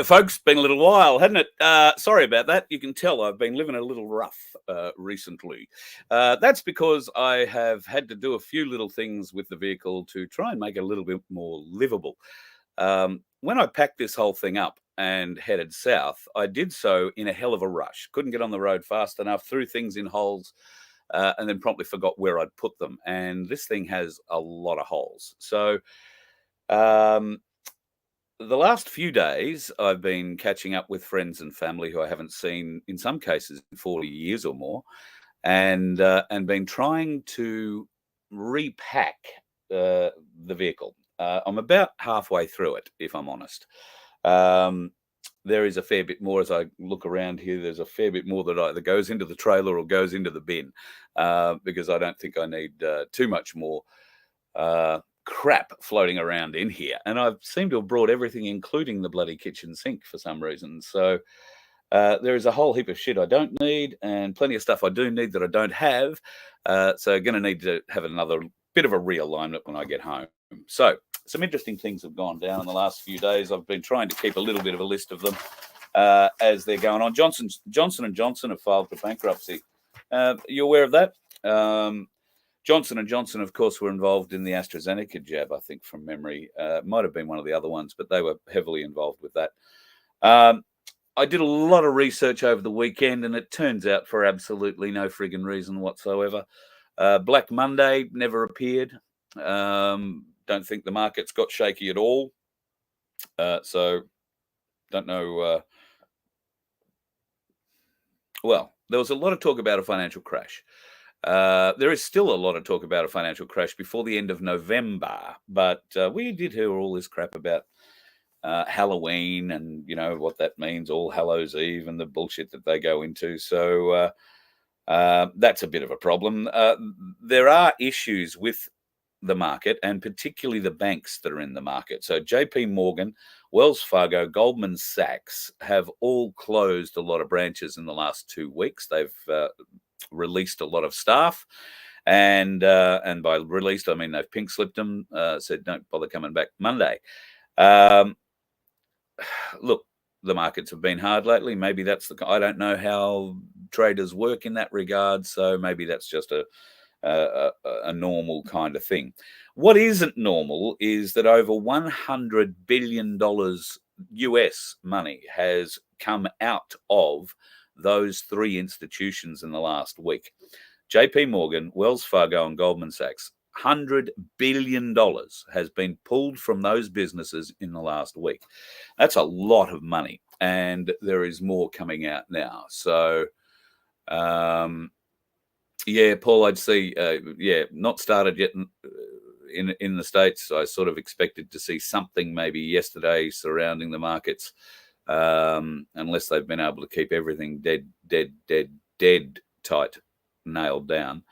Hello, folks. Been a little while, hasn't it? Sorry about that. You can tell I've been living a little rough recently. That's because I have had to do a few little things with the vehicle to try and make it a little bit more livable. When I packed this whole thing up and headed south, I did so in a hell of a rush. Couldn't get on the road fast enough, threw things in holes, and then promptly forgot where I'd put them. And this thing has a lot of holes. So the last few days, I've been catching up with friends and family who I haven't seen, in some cases, in 40 years or more, and been trying to repack the vehicle. I'm about halfway through it, if I'm honest. There is a fair bit more as I look around here. There's a fair bit more that either goes into the trailer or goes into the bin, because I don't think I need too much more crap floating around in here. And I seem to have brought everything, including the bloody kitchen sink, for some reason. So there is a whole heap of shit I don't need and plenty of stuff I do need that I don't have. So going to need to have another bit of a realignment when I get home. So some interesting things have gone down in the last few days. I've been trying to keep a little bit of a list of them as they're going on. Johnson & Johnson have filed for bankruptcy. You aware of that? Johnson & Johnson, of course, were involved in the AstraZeneca jab, I think, from memory. Might have been one of the other ones, but they were heavily involved with that. I did a lot of research over the weekend, and it turns out for absolutely no friggin' reason whatsoever. Black Monday never appeared. Don't think the markets got shaky at all. So don't know. Well, there was a lot of talk about a financial crash. There is still a lot of talk about a financial crash before the end of November, but we did hear all this crap about Halloween and, you know, what that means, All Hallows Eve and the bullshit that they go into. So that's a bit of a problem. There are issues with the market, and particularly the banks that are in the market. So JP Morgan, Wells Fargo, Goldman Sachs have all closed a lot of branches in the last 2 weeks. They've released a lot of staff, and by released I mean they've pink slipped them, said don't bother coming back Monday. Look, the markets have been hard lately. Maybe that's I don't know how traders work in that regard, so maybe that's just a normal kind of thing. What isn't normal is that over $100 billion US money has come out of those three institutions in the last week. JP Morgan, Wells Fargo, and Goldman Sachs. $100 billion has been pulled from those businesses in the last week. That's a lot of money, and there is more coming out now. So, yeah, Paul, I'd see, not started yet in the States. I sort of expected to see something maybe yesterday surrounding the markets. Unless they've been able to keep everything dead tight, nailed down.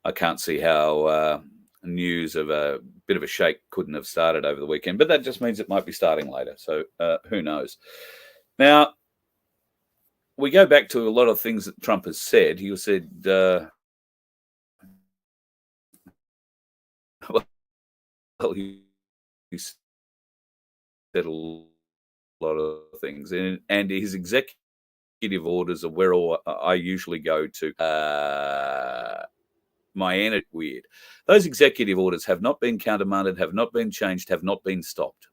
I can't see how news of a bit of a shake couldn't have started over the weekend, but that just means it might be starting later. So who knows? Now, we go back to a lot of things that Trump has said. He said, he said a lot of things, and his executive orders are where I usually go to my energy. Weird. Those executive orders have not been countermanded, have not been changed, have not been stopped.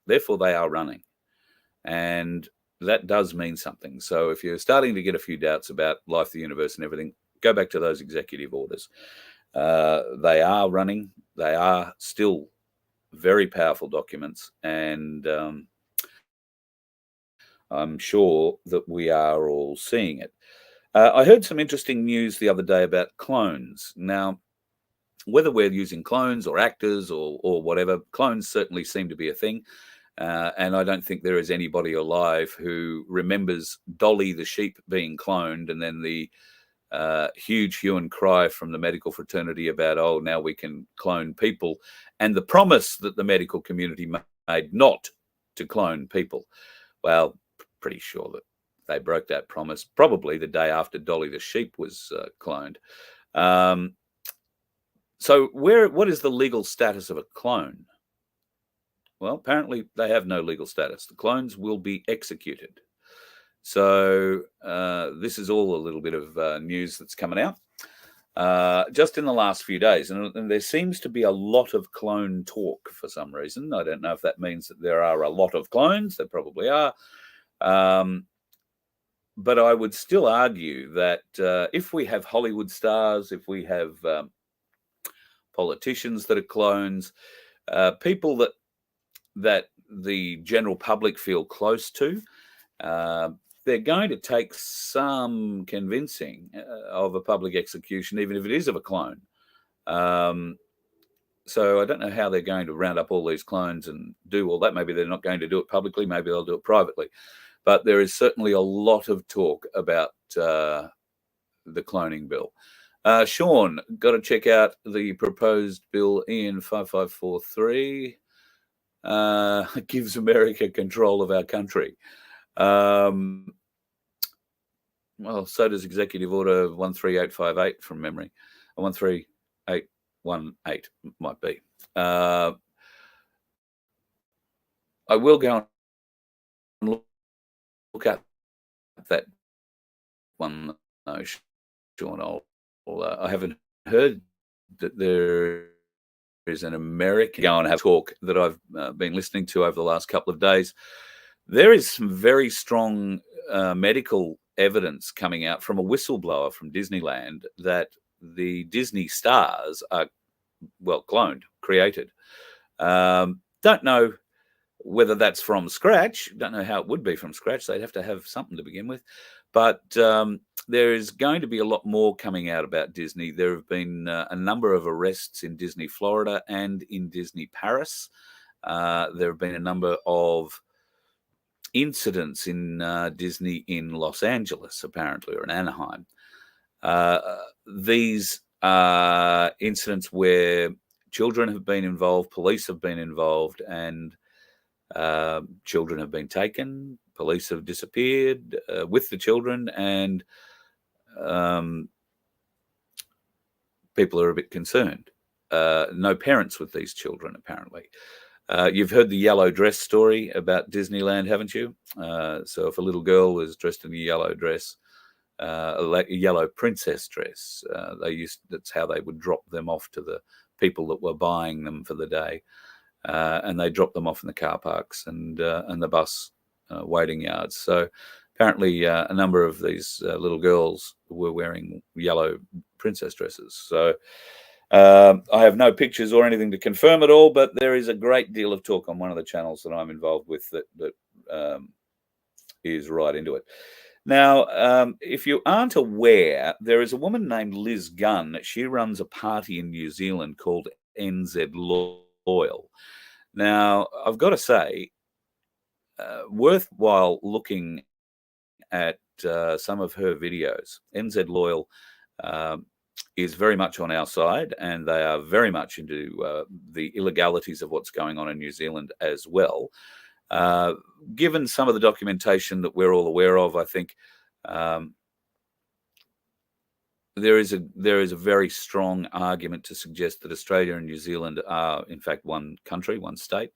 Therefore, they are running, and that does mean something. So if you're starting to get a few doubts about life, the universe, and everything, go back to those executive orders. They are running. They are still very powerful documents, and I'm sure that we are all seeing it. I heard some interesting news the other day about clones. Now, whether we're using clones or actors or whatever, clones certainly seem to be a thing. And I don't think there is anybody alive who remembers Dolly the sheep being cloned, and then the huge hue and cry from the medical fraternity about, oh, now we can clone people, and the promise that the medical community made not to clone people. Well, pretty sure that they broke that promise probably the day after Dolly the sheep was cloned. So what is the legal status of a clone? Well, apparently they have no legal status. The clones will be executed. So this is all a little bit of news that's coming out just in the last few days. And there seems to be a lot of clone talk for some reason. I don't know if that means that there are a lot of clones. There probably are. But I would still argue that if we have Hollywood stars, if we have politicians that are clones, people that the general public feel close to, they're going to take some convincing of a public execution, even if it is of a clone. So I don't know how they're going to round up all these clones and do all that. Maybe they're not going to do it publicly. Maybe they'll do it privately. But there is certainly a lot of talk about the cloning bill. Sean, got to check out the proposed bill in 5543. Gives America control of our country. Well, so does Executive Order 13858 from memory. 13818 might be. I will go and look at that one, Sean. I haven't heard that there is an American go and have talk that I've been listening to over the last couple of days. There is some very strong medical evidence coming out from a whistleblower from Disneyland that the Disney stars are, well, cloned, created. Don't know whether that's from scratch. Don't know how it would be from scratch. They'd have to have something to begin with. But there is going to be a lot more coming out about Disney. There have been a number of arrests in Disney Florida and in Disney Paris. There have been a number of incidents in Disney in Los Angeles, apparently, or in Anaheim. These are incidents where children have been involved, police have been involved, and children have been taken, police have disappeared with the children, and people are a bit concerned. No parents with these children, apparently. You've heard the yellow dress story about Disneyland, haven't you? So if a little girl was dressed in a yellow dress, a yellow princess dress, that's how they would drop them off to the people that were buying them for the day. And they dropped them off in the car parks and the bus waiting yards. So apparently a number of these little girls were wearing yellow princess dresses. So I have no pictures or anything to confirm it all, but there is a great deal of talk on one of the channels that I'm involved with that is right into it. Now, if you aren't aware, there is a woman named Liz Gunn. She runs a party in New Zealand called NZ Loyal. Now, I've got to say, worthwhile looking at some of her videos. NZ Loyal is very much on our side, and they are very much into the illegalities of what's going on in New Zealand as well. Given some of the documentation that we're all aware of, I think there is a very strong argument to suggest that Australia and New Zealand are, in fact, one country, one state,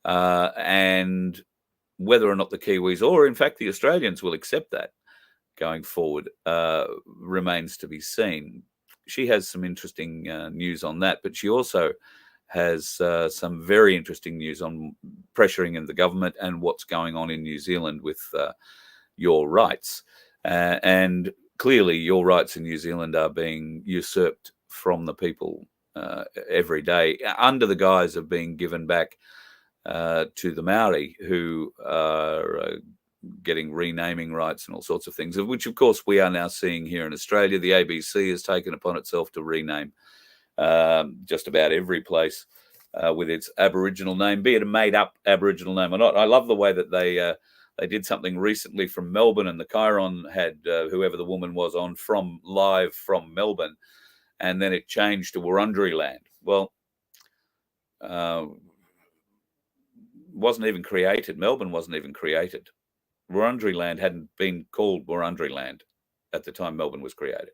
and whether or not the Kiwis or, in fact, the Australians will accept that going forward remains to be seen. She has some interesting news on that, but she also has some very interesting news on pressuring in the government and what's going on in New Zealand with your rights. And clearly your rights in New Zealand are being usurped from the people every day under the guise of being given back to the Maori, who are getting renaming rights and all sorts of things, of which, of course, we are now seeing here in Australia. The ABC has taken upon itself to rename just about every place with its Aboriginal name, be it a made-up Aboriginal name or not. I love the way that they did something recently from Melbourne, and the Caravan had whoever the woman was on live from Melbourne, and then it changed to Wurundjeri land. Well, wasn't even created. Melbourne wasn't even created. Wurundjeri land hadn't been called Wurundjeri land at the time Melbourne was created.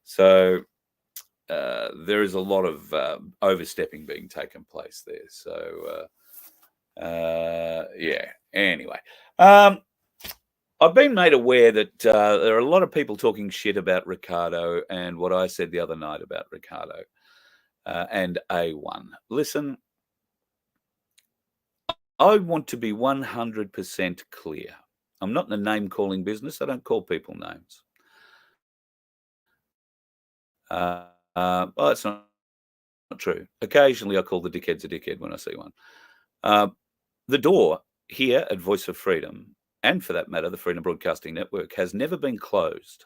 So there is a lot of overstepping being taken place there. So Yeah. Anyway, I've been made aware that there are a lot of people talking shit about Ricardo and what I said the other night about Ricardo and A1. Listen, I want to be 100% clear. I'm not in the name calling business. I don't call people names. Well, that's not true. Occasionally, I call the dickheads a dickhead when I see one. The door here at Voice of Freedom, and for that matter, the Freedom Broadcasting Network, has never been closed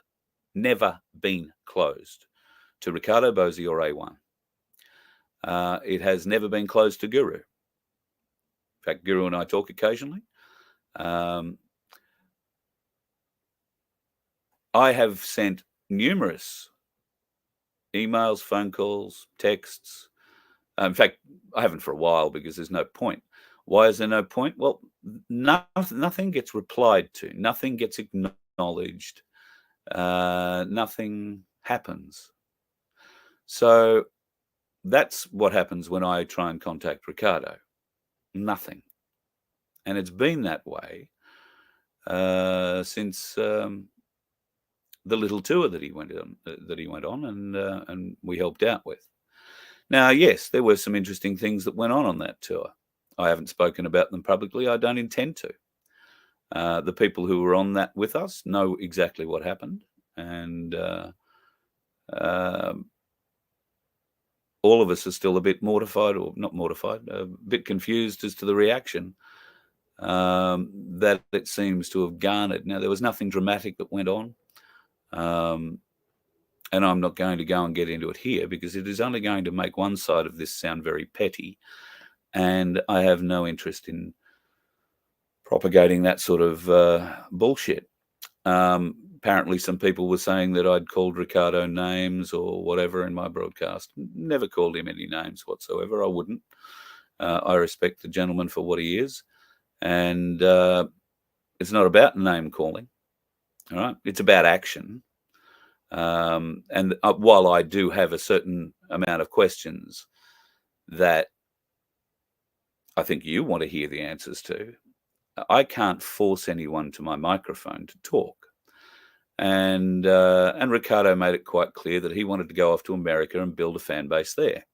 to Ricardo Bosey or A1. It has never been closed to Guru. In fact, Guru and I talk occasionally. I have sent numerous emails, phone calls, texts. In fact, I haven't for a while because there's no point. Why is there no point? Well, nothing gets replied to. Nothing gets acknowledged. Nothing happens. So that's what happens when I try and contact Ricardo. Nothing. And it's been that way since the little tour that he went on, and we helped out with. Now, yes, there were some interesting things that went on that tour. I haven't spoken about them publicly. I don't intend to. The people who were on that with us know exactly what happened, and all of us are still a bit mortified, or not mortified, a bit confused as to the reaction that it seems to have garnered. Now, there was nothing dramatic that went on, and I'm not going to go and get into it here because it is only going to make one side of this sound very petty, and I have no interest in propagating that sort of bullshit. Apparently, some people were saying that I'd called Ricardo names or whatever in my broadcast. Never called him any names whatsoever. I wouldn't. I respect the gentleman for what he is. And it's not about name calling. All right. It's about action. And while I do have a certain amount of questions that I think you want to hear the answers to, I can't force anyone to my microphone to talk. And Ricardo made it quite clear that he wanted to go off to America and build a fan base there.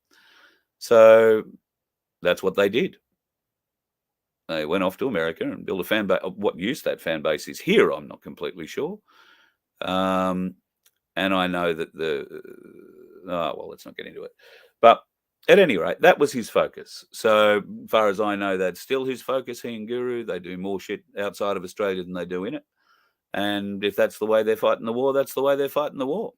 So that's what they did. They went off to America and built a fan base. What use that fan base is here, I'm not completely sure. And I know that well, let's not get into it. But at any rate, that was his focus. So far as I know, that's still his focus. He and Guru, they do more shit outside of Australia than they do in it. And if that's the way they're fighting the war, that's the way they're fighting the war.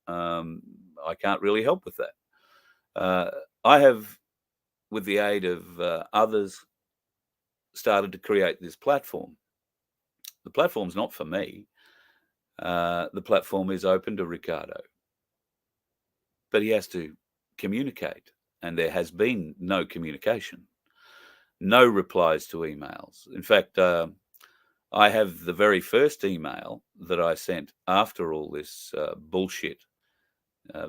I can't really help with that. I have, with the aid of others, started to create this platform. The platform's not for me. The platform is open to Ricardo. But he has to communicate. And there has been no communication. No replies to emails. In fact, I have the very first email that I sent after all this bullshit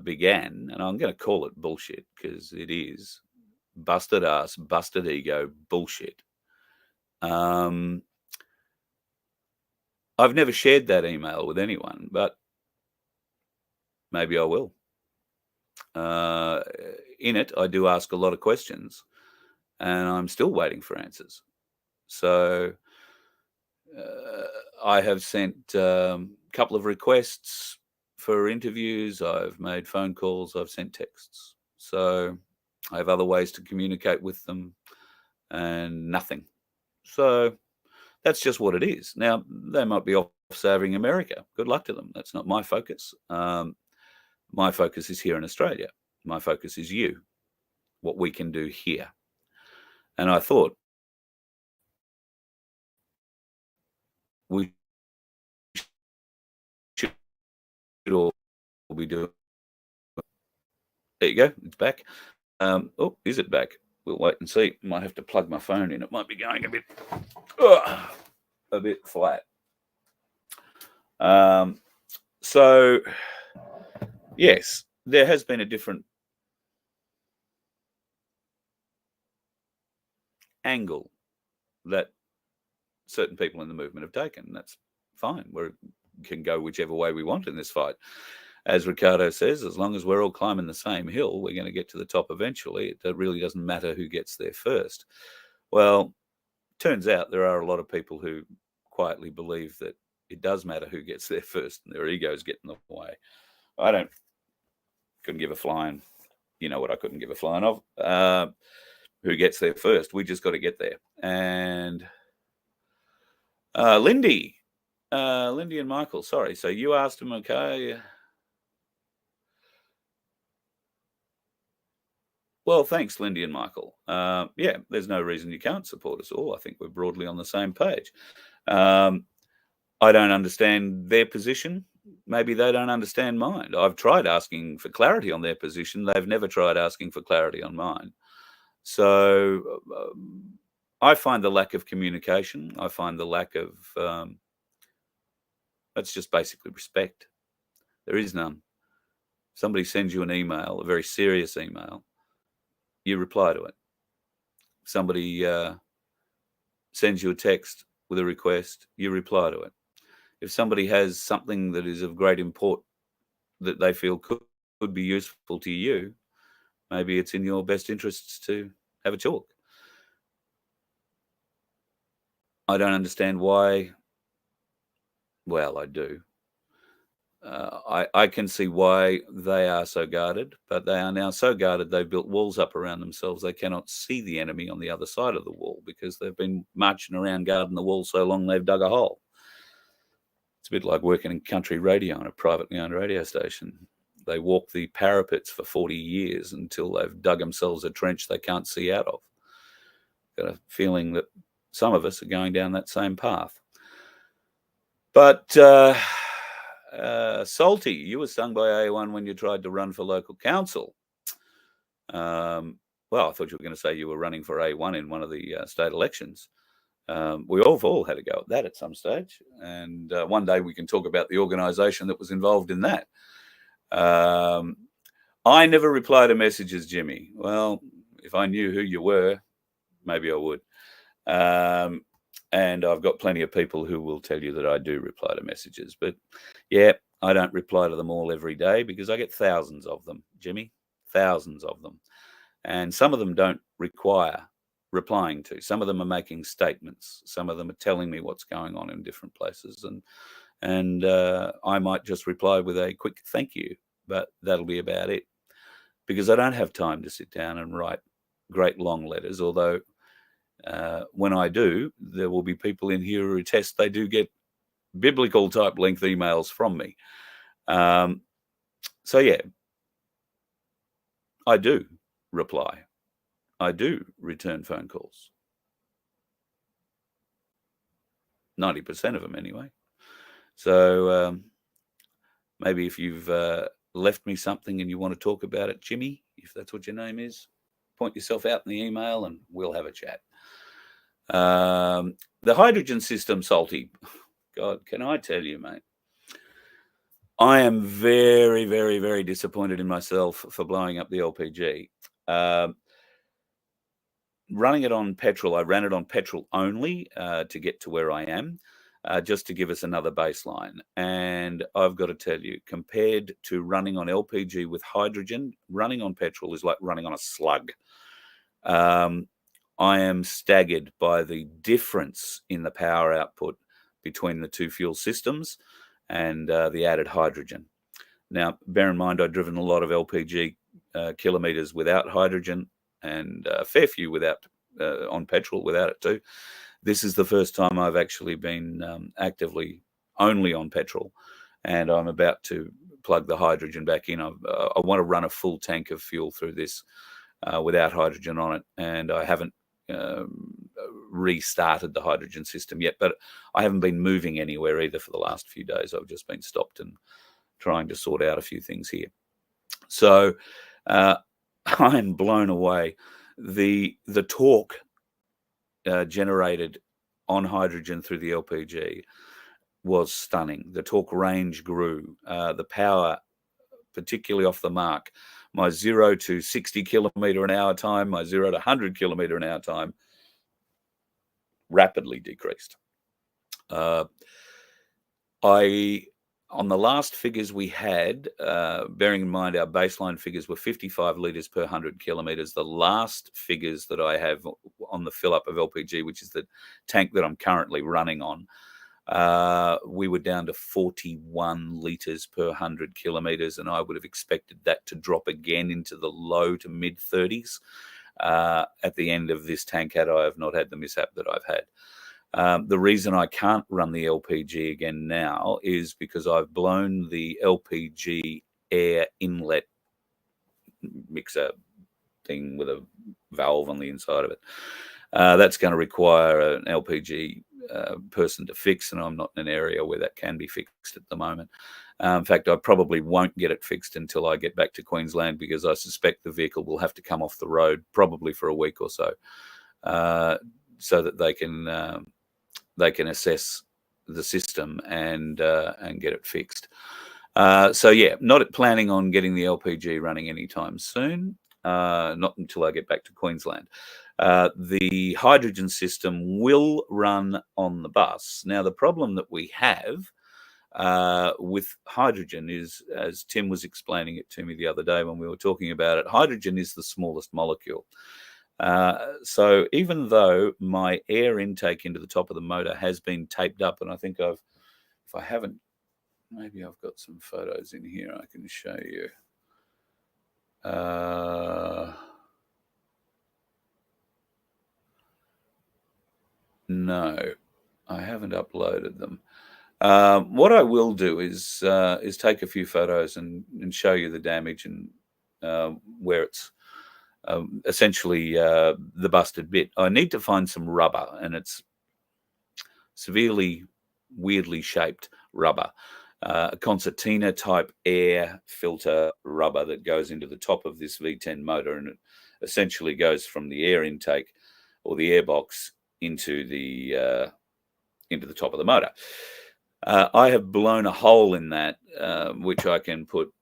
began, and I'm going to call it bullshit because it is busted ass, busted ego bullshit. I've never shared that email with anyone, but maybe I will. In it, I do ask a lot of questions, and I'm still waiting for answers. So I have sent a couple of requests for interviews. I've made phone calls. I've sent texts. So I have other ways to communicate with them, and nothing. So that's just what it is. Now, they might be off saving America. Good luck to them. That's not my focus. My focus is here in Australia. My focus is you, what we can do here. And I thought we should all be doing. There you go. It's back. Oh, is it back? We'll wait and see. Might have to plug my phone in. It might be going a bit flat. So, yes, there has been a different angle that certain people in the movement have taken. That's fine. We can go whichever way we want in this fight. As Ricardo says, as long as we're all climbing the same hill, we're going to get to the top eventually. It really doesn't matter who gets there first. Well, turns out there are a lot of people who quietly believe that it does matter who gets there first, and their egos get in the way. Couldn't give a flying, you know what I couldn't give a flying of, who gets there first. We just got to get there. And Lindy and Michael, sorry. So you asked him, okay. Well, thanks, Lindy and Michael. Yeah, there's no reason you can't support us all. I think we're broadly on the same page. I don't understand their position. Maybe they don't understand mine. I've tried asking for clarity on their position. They've never tried asking for clarity on mine. So I find the lack of communication, I find the lack of, that's just basically respect. There is none. Somebody sends you an email, a very serious email, you reply to it. Somebody sends you a text with a request, you reply to it. If somebody has something that is of great import that they feel could be useful to you, maybe it's in your best interests to have a talk. I don't understand why. Well, I do. I can see why they are so guarded, but they are now so guarded they've built walls up around themselves. They cannot see the enemy on the other side of the wall because they've been marching around guarding the wall so long they've dug a hole. It's a bit like working in country radio on a privately owned radio station. They walk the parapets for 40 years until they've dug themselves a trench they can't see out of. Got a feeling that some of us are going down that same path. But Salty, you were stung by A1 when you tried to run for local council. Well, I thought you were going to say you were running for A1 in one of the state elections. We all had a go at that at some stage. And one day we can talk about the organisation that was involved in that. I never reply to messages, Jimmy. Well, if I knew who you were, maybe I would. And I've got plenty of people who will tell you that I do reply to messages. But yeah, I don't reply to them all every day because I get thousands of them, Jimmy, thousands of them. And some of them don't require replying to. Some of them are making statements. Some of them are telling me what's going on in different places. And I might just reply with a quick thank you, but that'll be about it. Because I don't have time to sit down and write great long letters, although when I do, there will be people in here who attest they do get biblical type length emails from me. So yeah, I do reply. I do return phone calls. 90% of them anyway. So maybe if you've left me something and you want to talk about it, Jimmy, if that's what your name is, point yourself out in the email and we'll have a chat. The hydrogen system, Salty. God, can I tell you, mate? I am very, very, very disappointed in myself for blowing up the LPG. Running it on petrol, I ran it on petrol only to get to where I am, just to give us another baseline. And I've got to tell you, compared to running on LPG with hydrogen, running on petrol is like running on a slug. I am staggered by the difference in the power output between the two fuel systems and the added hydrogen. Now, bear in mind, I've driven a lot of LPG kilometres without hydrogen and a fair few without on petrol without it too. This is the first time I've actually been actively only on petrol, and I'm about to plug the hydrogen back in. I want to run a full tank of fuel through this without hydrogen on it, and I haven't restarted the hydrogen system yet, but I haven't been moving anywhere either for the last few days. I've just been stopped and trying to sort out a few things here. So I'm blown away. The torque generated on hydrogen through the LPG was stunning. The torque range grew. The power, particularly off the mark, my 0 to 60 kilometre an hour time, my 0 to 100 kilometre an hour time rapidly decreased. On the last figures we had, bearing in mind our baseline figures were 55 litres per 100 kilometres, the last figures that I have on the fill up of LPG, which is the tank that I'm currently running on, we were down to 41 litres per 100 kilometres, and I would have expected that to drop again into the low to mid 30s at the end of this tank had I have not had the mishap that I've had. The reason I can't run the LPG again now is because I've blown the LPG air inlet mixer thing with a valve on the inside of it. That's going to require an LPG person to fix, and I'm not in an area where that can be fixed at the moment. In fact, I probably won't get it fixed until I get back to Queensland, because I suspect the vehicle will have to come off the road probably for a week or so, so that they can assess the system and get it fixed. So yeah, not planning on getting the LPG running anytime soon, not until I get back to Queensland. The hydrogen system will run on the bus. Now, the problem that we have with hydrogen is, as Tim was explaining it to me the other day when we were talking about it, hydrogen is the smallest molecule. So even though my air intake into the top of the motor has been taped up, and I think if I haven't, maybe I've got some photos in here I can show you. No, I haven't uploaded them. What I will do is take a few photos and show you the damage and where it's essentially the busted bit. I need to find some rubber, and it's severely, weirdly shaped rubber, a concertina type air filter rubber that goes into the top of this V10 motor, and it essentially goes from the air intake or the airbox into the top of the motor. I have blown a hole in that, which I can put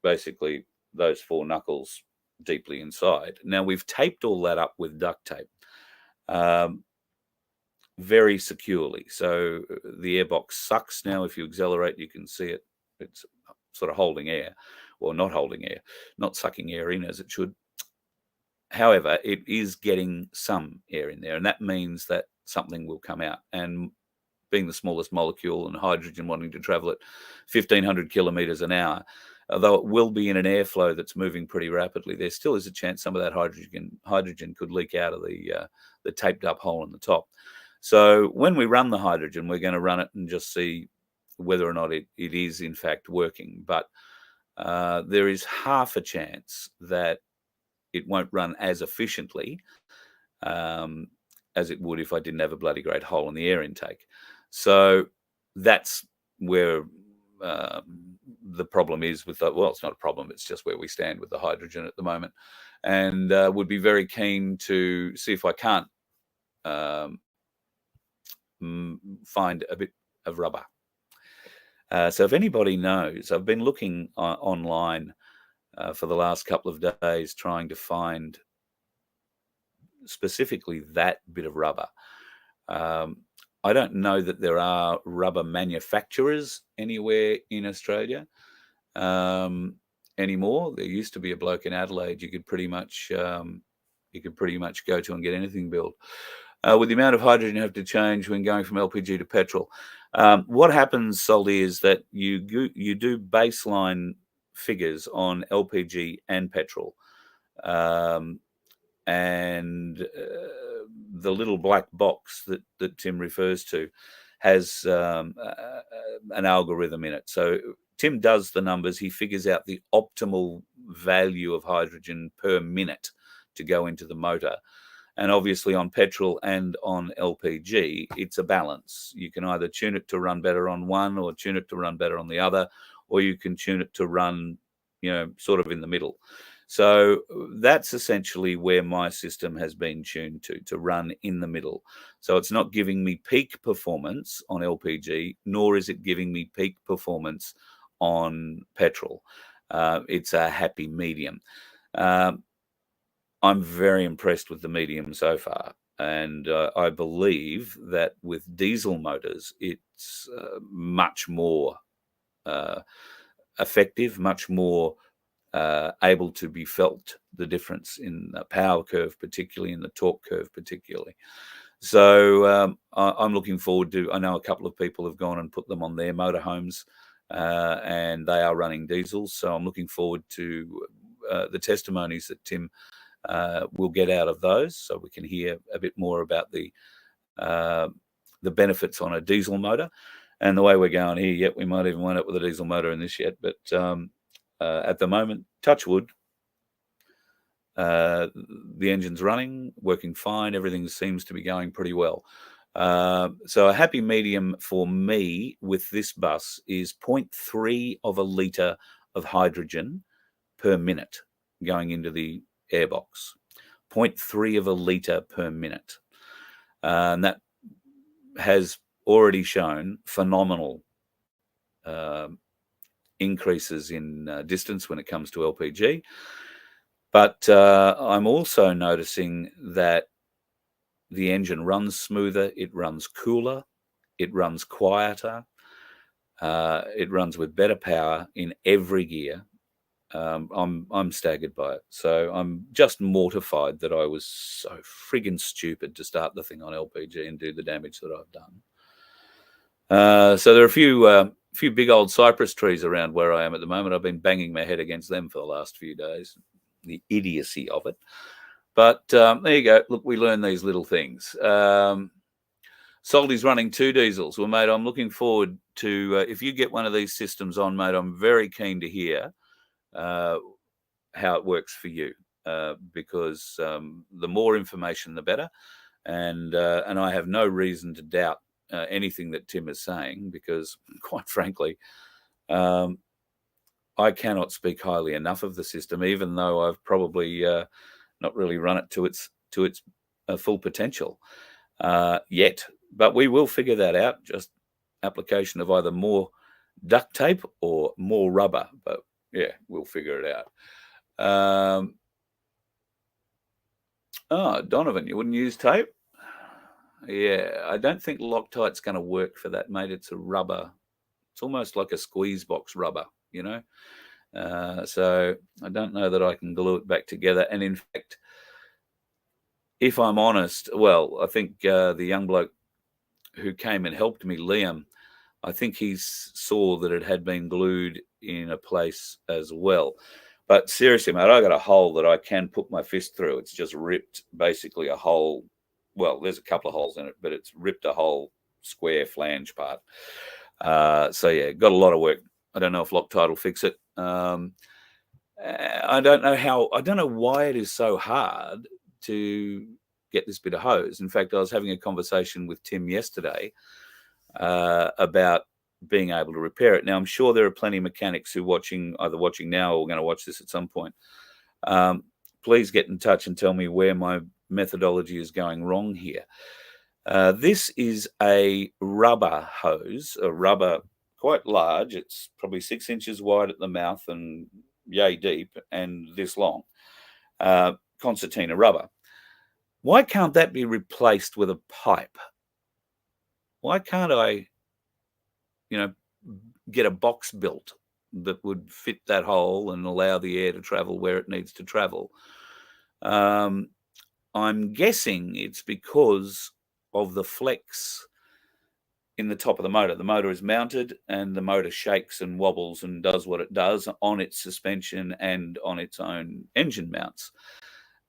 basically those 4 knuckles deeply inside. Now, we've taped all that up with duct tape very securely. So the airbox sucks now. If you accelerate, you can see it. It's sort of holding air, or not holding air, not sucking air in as it should. However, it is getting some air in there, and that means that something will come out. And being the smallest molecule and hydrogen wanting to travel at 1,500 kilometres an hour, although it will be in an airflow that's moving pretty rapidly, there still is a chance some of that hydrogen could leak out of the taped up hole in the top. So when we run the hydrogen, we're going to run it and just see whether or not it is in fact working. But there is half a chance that it won't run as efficiently as it would if I didn't have a bloody great hole in the air intake. So that's where the problem is with that. Well, it's not a problem. It's just where we stand with the hydrogen at the moment, and would be very keen to see if I can't find a bit of rubber. So if anybody knows, I've been looking online for the last couple of days trying to find specifically that bit of rubber. I don't know that there are rubber manufacturers anywhere in Australia anymore. There used to be a bloke in Adelaide you could pretty much go to and get anything built. With the amount of hydrogen you have to change when going from LPG to petrol, what happens, Soldy, is that you do baseline figures on LPG and petrol, and the little black box that Tim refers to has an algorithm in it. So Tim does the numbers. He figures out the optimal value of hydrogen per minute to go into the motor. And obviously on petrol and on LPG, it's a balance. You can either tune it to run better on one or tune it to run better on the other, or you can tune it to run, sort of in the middle. So that's essentially where my system has been tuned to run in the middle. So it's not giving me peak performance on LPG, nor is it giving me peak performance on petrol. It's a happy medium. I'm very impressed with the medium so far. And I believe that with diesel motors, it's much more effective, much more able to be felt, the difference in the power curve, particularly in the torque curve, particularly. So I'm looking forward to, I know a couple of people have gone and put them on their motorhomes, and they are running diesels. So I'm looking forward to the testimonies that Tim will get out of those, so we can hear a bit more about the benefits on a diesel motor. And the way we're going here, yet we might even wind up with a diesel motor in this yet, but at the moment, touch wood, the engine's running, working fine. Everything seems to be going pretty well. So a happy medium for me with this bus is 0.3 of a litre of hydrogen per minute going into the airbox. 0.3 of a litre per minute. And that has already shown phenomenal increases in distance when it comes to LPG. But I'm also noticing that the engine runs smoother, it runs cooler, it runs quieter, it runs with better power in every gear. I'm staggered by it. So I'm just mortified that I was so friggin' stupid to start the thing on LPG and do the damage that I've done. So there are a few big old cypress trees around where I am at the moment. I've been banging my head against them for the last few days. The idiocy of it. But there you go. Look, we learn these little things. Soldy's running 2 diesels. Well, mate, I'm looking forward to, if you get one of these systems on, mate, I'm very keen to hear how it works for you, because the more information, the better. And I have no reason to doubt anything that Tim is saying, because quite frankly, I cannot speak highly enough of the system, even though I've probably not really run it to its full potential yet. But we will figure that out. Just application of either more duct tape or more rubber. But yeah, we'll figure it out. Oh, Donovan, you wouldn't use tape? Yeah, I don't think Loctite's going to work for that, mate. It's a rubber. It's almost like a squeeze box rubber, you know. So I don't know that I can glue it back together. And in fact, if I'm honest, well, I think the young bloke who came and helped me, Liam, I think he saw that it had been glued in a place as well. But seriously, mate, I got a hole that I can put my fist through. It's just ripped basically a hole. Well, there's a couple of holes in it, but it's ripped a whole square flange part. So yeah, got a lot of work. I don't know if Loctite will fix it. I don't know why it is so hard to get this bit of hose. In fact, I was having a conversation with Tim yesterday about being able to repair it. Now, I'm sure there are plenty of mechanics who either watching now or going to watch this at some point. Please get in touch and tell me where my methodology is going wrong here. This is a rubber hose, a rubber quite large. It's probably 6 inches wide at the mouth and yay deep and this long. Concertina rubber. Why can't that be replaced with a pipe? Why can't I, get a box built that would fit that hole and allow the air to travel where it needs to travel? I'm guessing it's because of the flex in the top of the motor. The motor is mounted and the motor shakes and wobbles and does what it does on its suspension and on its own engine mounts.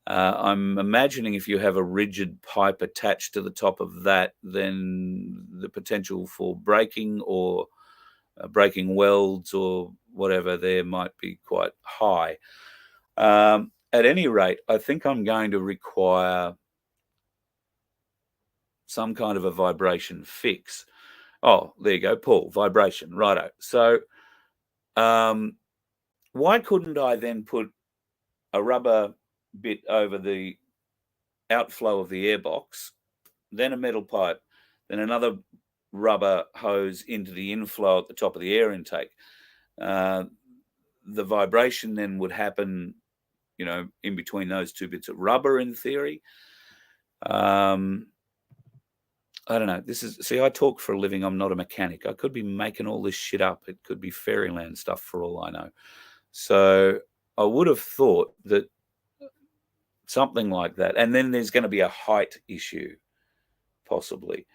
I'm imagining if you have a rigid pipe attached to the top of that, then the potential for breaking or breaking welds or whatever there might be quite high. At any rate, I think I'm going to require some kind of a vibration fix. Oh, there you go, Paul, vibration, righto. So why couldn't I then put a rubber bit over the outflow of the airbox, then a metal pipe, then another rubber hose into the inflow at the top of the air intake? The vibration then would happen, in between those two bits of rubber in theory. I don't know. See, I talk for a living. I'm not a mechanic. I could be making all this shit up. It could be fairyland stuff for all I know. So I would have thought that something like that. And then there's going to be a height issue, possibly.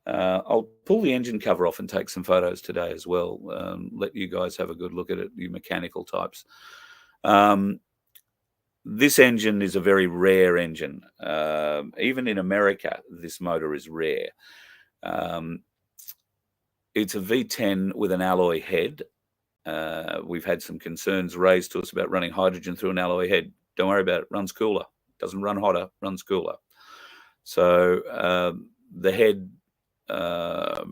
I'll pull the engine cover off and take some photos today as well. Let you guys have a good look at it, you mechanical types. This engine is a very rare engine. Even in America, this motor is rare. It's a V10 with an alloy head. We've had some concerns raised to us about running hydrogen through an alloy head. Don't worry about it. Runs cooler. Doesn't run hotter. Runs cooler. So the head, the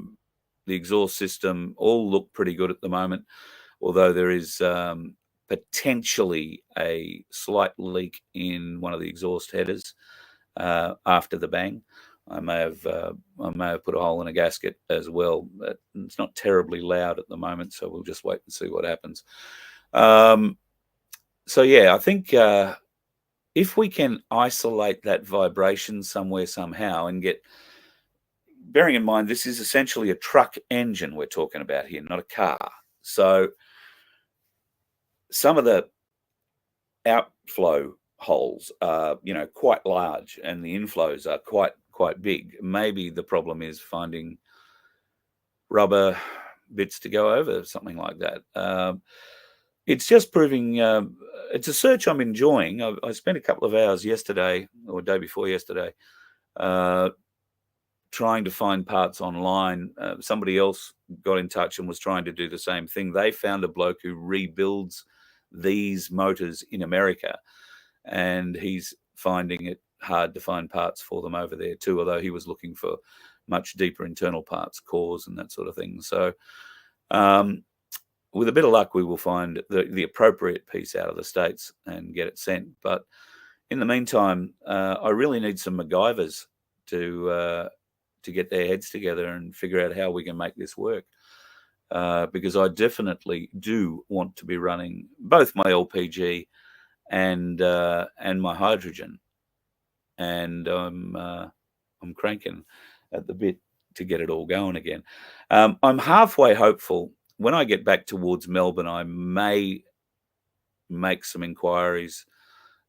exhaust system, all look pretty good at the moment, although there is potentially a slight leak in one of the exhaust headers after the bang. I may have put a hole in a gasket as well. But it's not terribly loud at the moment, so we'll just wait and see what happens. So yeah, I think if we can isolate that vibration somewhere somehow and get, bearing in mind this is essentially a truck engine we're talking about here, not a car. So some of the outflow holes are, quite large, and the inflows are quite big. Maybe the problem is finding rubber bits to go over something like that. It's just proving it's a search I'm enjoying. I spent a couple of hours yesterday or day before yesterday trying to find parts online. Somebody else got in touch and was trying to do the same thing. They found a bloke who rebuilds these motors in America, and he's finding it hard to find parts for them over there too, although he was looking for much deeper internal parts, cores and that sort of thing. So with a bit of luck, we will find the appropriate piece out of the States and get it sent. But in the meantime, I really need some MacGyvers to get their heads together and figure out how we can make this work. Because I definitely do want to be running both my LPG and my hydrogen, and I'm cranking at the bit to get it all going again. I'm halfway hopeful. When I get back towards Melbourne, I may make some inquiries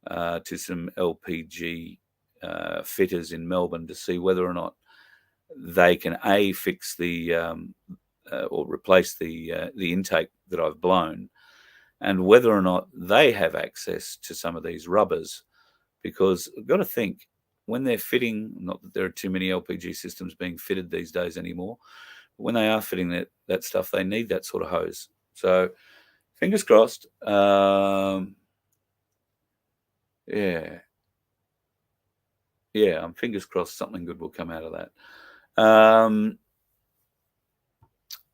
to some LPG fitters in Melbourne to see whether or not they can fix the or replace the intake that I've blown, and whether or not they have access to some of these rubbers, because I've got to think, when they're fitting, not that there are too many LPG systems being fitted these days anymore, but when they are fitting that stuff, they need that sort of hose. So fingers crossed. Yeah, I'm fingers crossed something good will come out of that.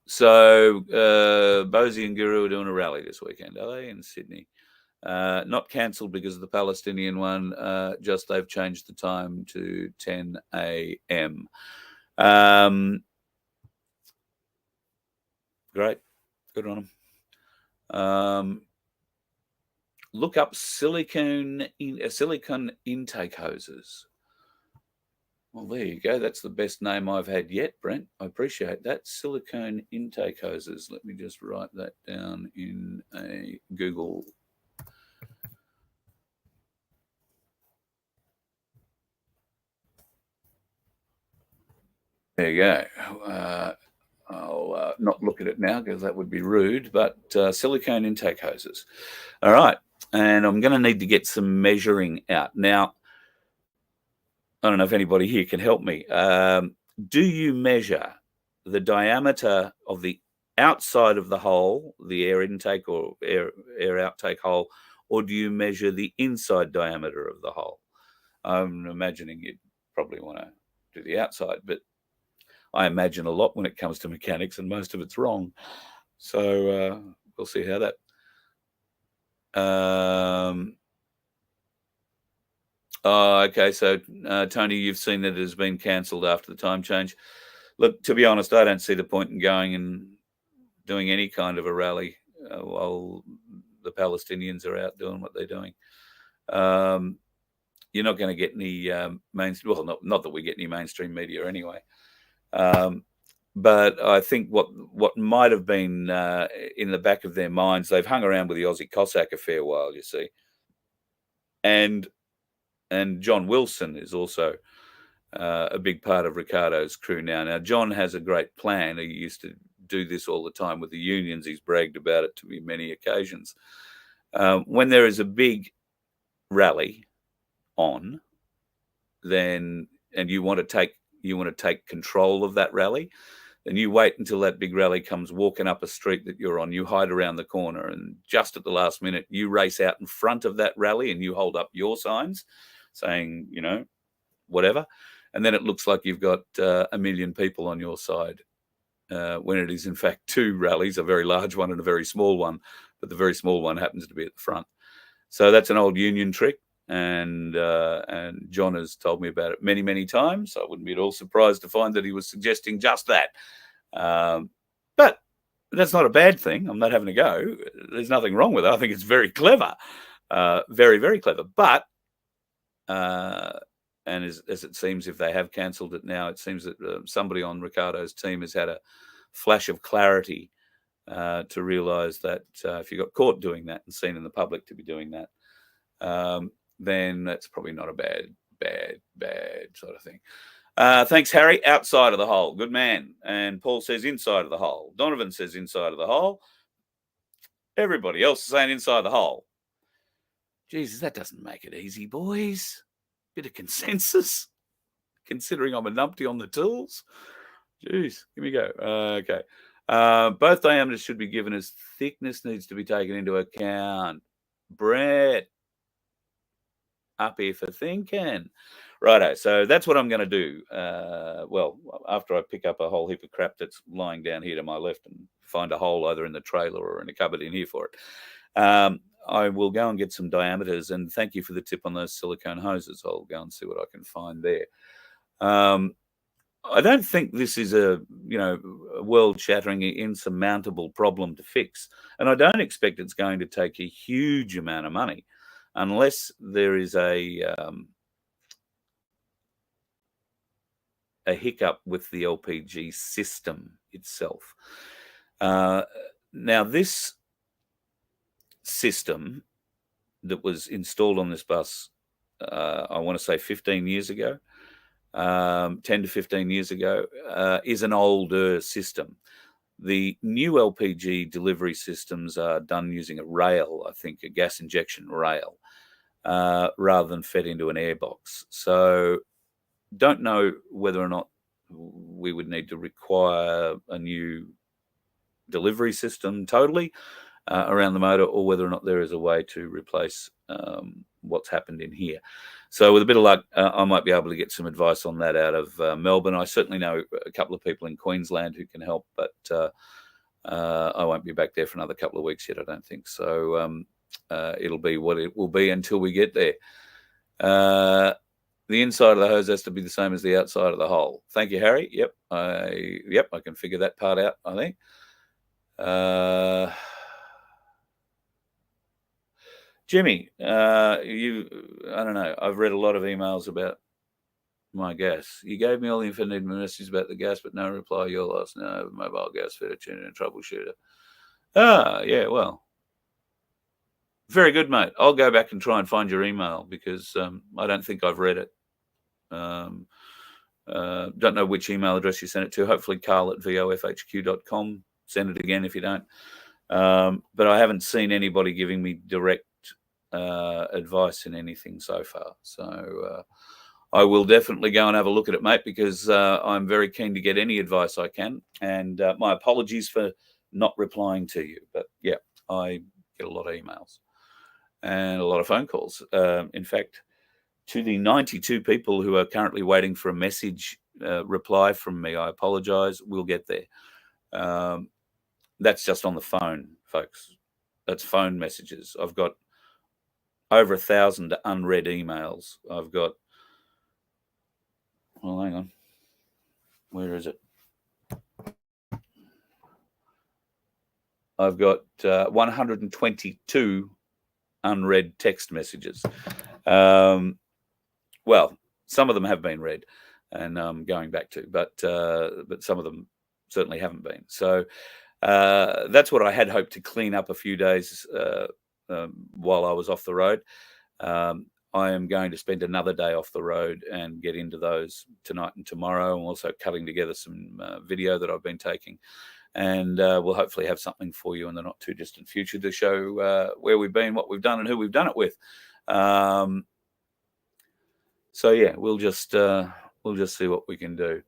So Bosie and Guru are doing a rally this weekend, are they, in Sydney? Not cancelled because of the Palestinian one, just they've changed the time to 10 a.m. Great. Good on them. Look up silicone intake hoses. Well, there you go. That's the best name I've had yet, Brent. I appreciate that. Silicone intake hoses. Let me just write that down in a Google. There you go. I'll not look at it now because that would be rude, but silicone intake hoses. All right. And I'm going to need to get some measuring out. Now, I don't know if anybody here can help me. Do you measure the diameter of the outside of the hole, the air intake or air outtake hole, or do you measure the inside diameter of the hole? I'm imagining you'd probably want to do the outside, but I imagine a lot when it comes to mechanics, and most of it's wrong. So we'll see how that. Okay, so Tony, you've seen that it has been cancelled after the time change. Look, to be honest, I don't see the point in going and doing any kind of a rally while the Palestinians are out doing what they're doing. you're not going to get any mainstream. Well, not that we get any mainstream media anyway. But I think what might have been in the back of their minds, they've hung around with the Aussie Cossack a fair while, you see, and John Wilson is also a big part of Ricardo's crew now. Now, John has a great plan. He used to do this all the time with the unions. He's bragged about it to me many occasions. When there is a big rally on, then and you want to take control of that rally, then you wait until that big rally comes walking up a street that you're on. You hide around the corner, and just at the last minute, you race out in front of that rally and you hold up your signs saying, whatever. And then it looks like you've got 1 million people on your side when it is, in fact, 2 rallies, a very large one and a very small one. But the very small one happens to be at the front. So that's an old union trick. And John has told me about it many, many times. I wouldn't be at all surprised to find that he was suggesting just that. But that's not a bad thing. I'm not having a go. There's nothing wrong with it. I think it's very clever, very, very clever. But and as it seems, if they have cancelled it now, it seems that somebody on Ricardo's team has had a flash of clarity to realise that if you got caught doing that and seen in the public to be doing that, then that's probably not a bad sort of thing. Thanks, Harry. Outside of the hole. Good man. And Paul says inside of the hole. Donovan says inside of the hole. Everybody else is saying inside the hole. Jesus, that doesn't make it easy, boys. Bit of consensus, considering I'm a numpty on the tools. Jeez, here we go. Okay. Both diameters should be given as thickness needs to be taken into account. Brett, up here for thinking. Righto, so that's what I'm going to do. Well, after I pick up a whole heap of crap that's lying down here to my left and find a hole either in the trailer or in a cupboard in here for it, I will go and get some diameters, and thank you for the tip on those silicone hoses. I'll go and see what I can find there. I don't think this is a world-shattering, insurmountable problem to fix, and I don't expect it's going to take a huge amount of money, unless there is a hiccup with the LPG system itself. Now, this system that was installed on this bus, I want to say 15 years ago, 10 to 15 years ago, is an older system. The new LPG delivery systems are done using a rail, I think, a gas injection rail, rather than fed into an airbox. So don't know whether or not we would need to require a new delivery system totally around the motor, or whether or not there is a way to replace what's happened in here. So with a bit of luck, I might be able to get some advice on that out of Melbourne. I certainly know a couple of people in Queensland who can help, but I won't be back there for another couple of weeks yet, I don't think. So it'll be what it will be until we get there. The inside of the hose has to be the same as the outside of the hole. Thank you, Harry. Yep, I can figure that part out, I think. Jimmy, I don't know. I've read a lot of emails about my gas. You gave me all the info needed messages about the gas, but no reply. Your last no mobile gas fitter, tuner, and troubleshooter. Yeah, well. Very good, mate. I'll go back and try and find your email because I don't think I've read it. Don't know which email address you sent it to. Hopefully carl@vofhq.com. Send it again if you don't. But I haven't seen anybody giving me direct advice in anything so far. So I will definitely go and have a look at it, mate, because I'm very keen to get any advice I can. And my apologies for not replying to you. But, yeah, I get a lot of emails and a lot of phone calls. In fact, to the 92 people who are currently waiting for a message reply from me, I apologise. We'll get there. That's just on the phone, folks. That's phone messages. I've got over 1,000 unread emails. I've got, well, hang on. Where is it? I've got 122 unread text messages. well, some of them have been read, and going back to, but some of them certainly haven't been. So that's what I had hoped to clean up a few days while I was off the road. I am going to spend another day off the road and get into those tonight and tomorrow. I'm also cutting together some video that I've been taking, and we'll hopefully have something for you in the not too distant future to show where we've been, what we've done, and who we've done it with. So yeah, we'll just see what we can do.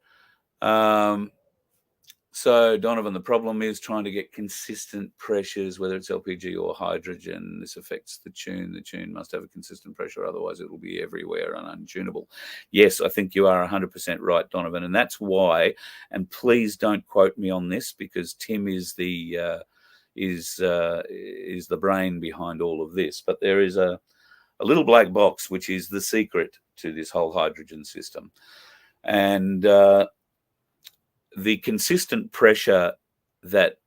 So Donovan, the problem is trying to get consistent pressures, whether it's LPG or hydrogen. This affects the tune. The tune must have a consistent pressure, otherwise it will be everywhere and untunable. Yes, I think you are 100% right, Donovan, and that's why. And please don't quote me on this, because Tim is the brain behind all of this. But there is a little black box which is the secret to this whole hydrogen system, and the consistent pressure that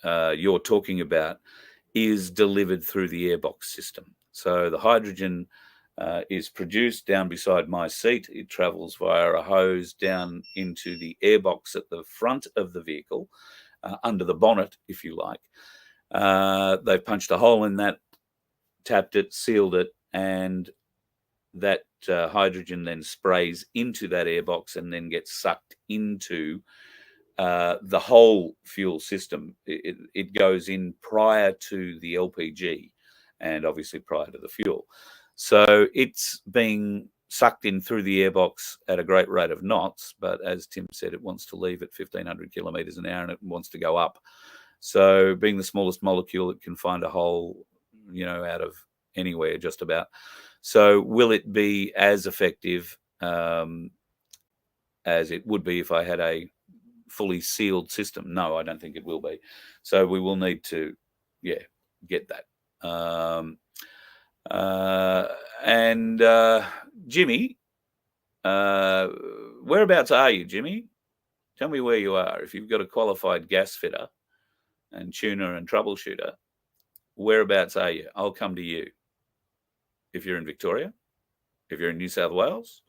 you're talking about is delivered through the airbox system. So the hydrogen is produced down beside my seat. It travels via a hose down into the airbox at the front of the vehicle, under the bonnet, if you like. They've punched a hole in that, tapped it, sealed it, and that hydrogen then sprays into that airbox and then gets sucked into the whole fuel system. It goes in prior to the LPG and obviously prior to the fuel. So it's being sucked in through the airbox at a great rate of knots, but as Tim said, it wants to leave at 1,500 kilometres an hour and it wants to go up. So being the smallest molecule, it can find a hole, out of anywhere just about. So will it be as effective as it would be if I had a fully sealed system? No, I don't think it will be. So we will need to, get that. And Jimmy, whereabouts are you, Jimmy? Tell me where you are. If you've got a qualified gas fitter and tuner and troubleshooter, whereabouts are you? I'll come to you. If you're in Victoria, if you're in New South Wales,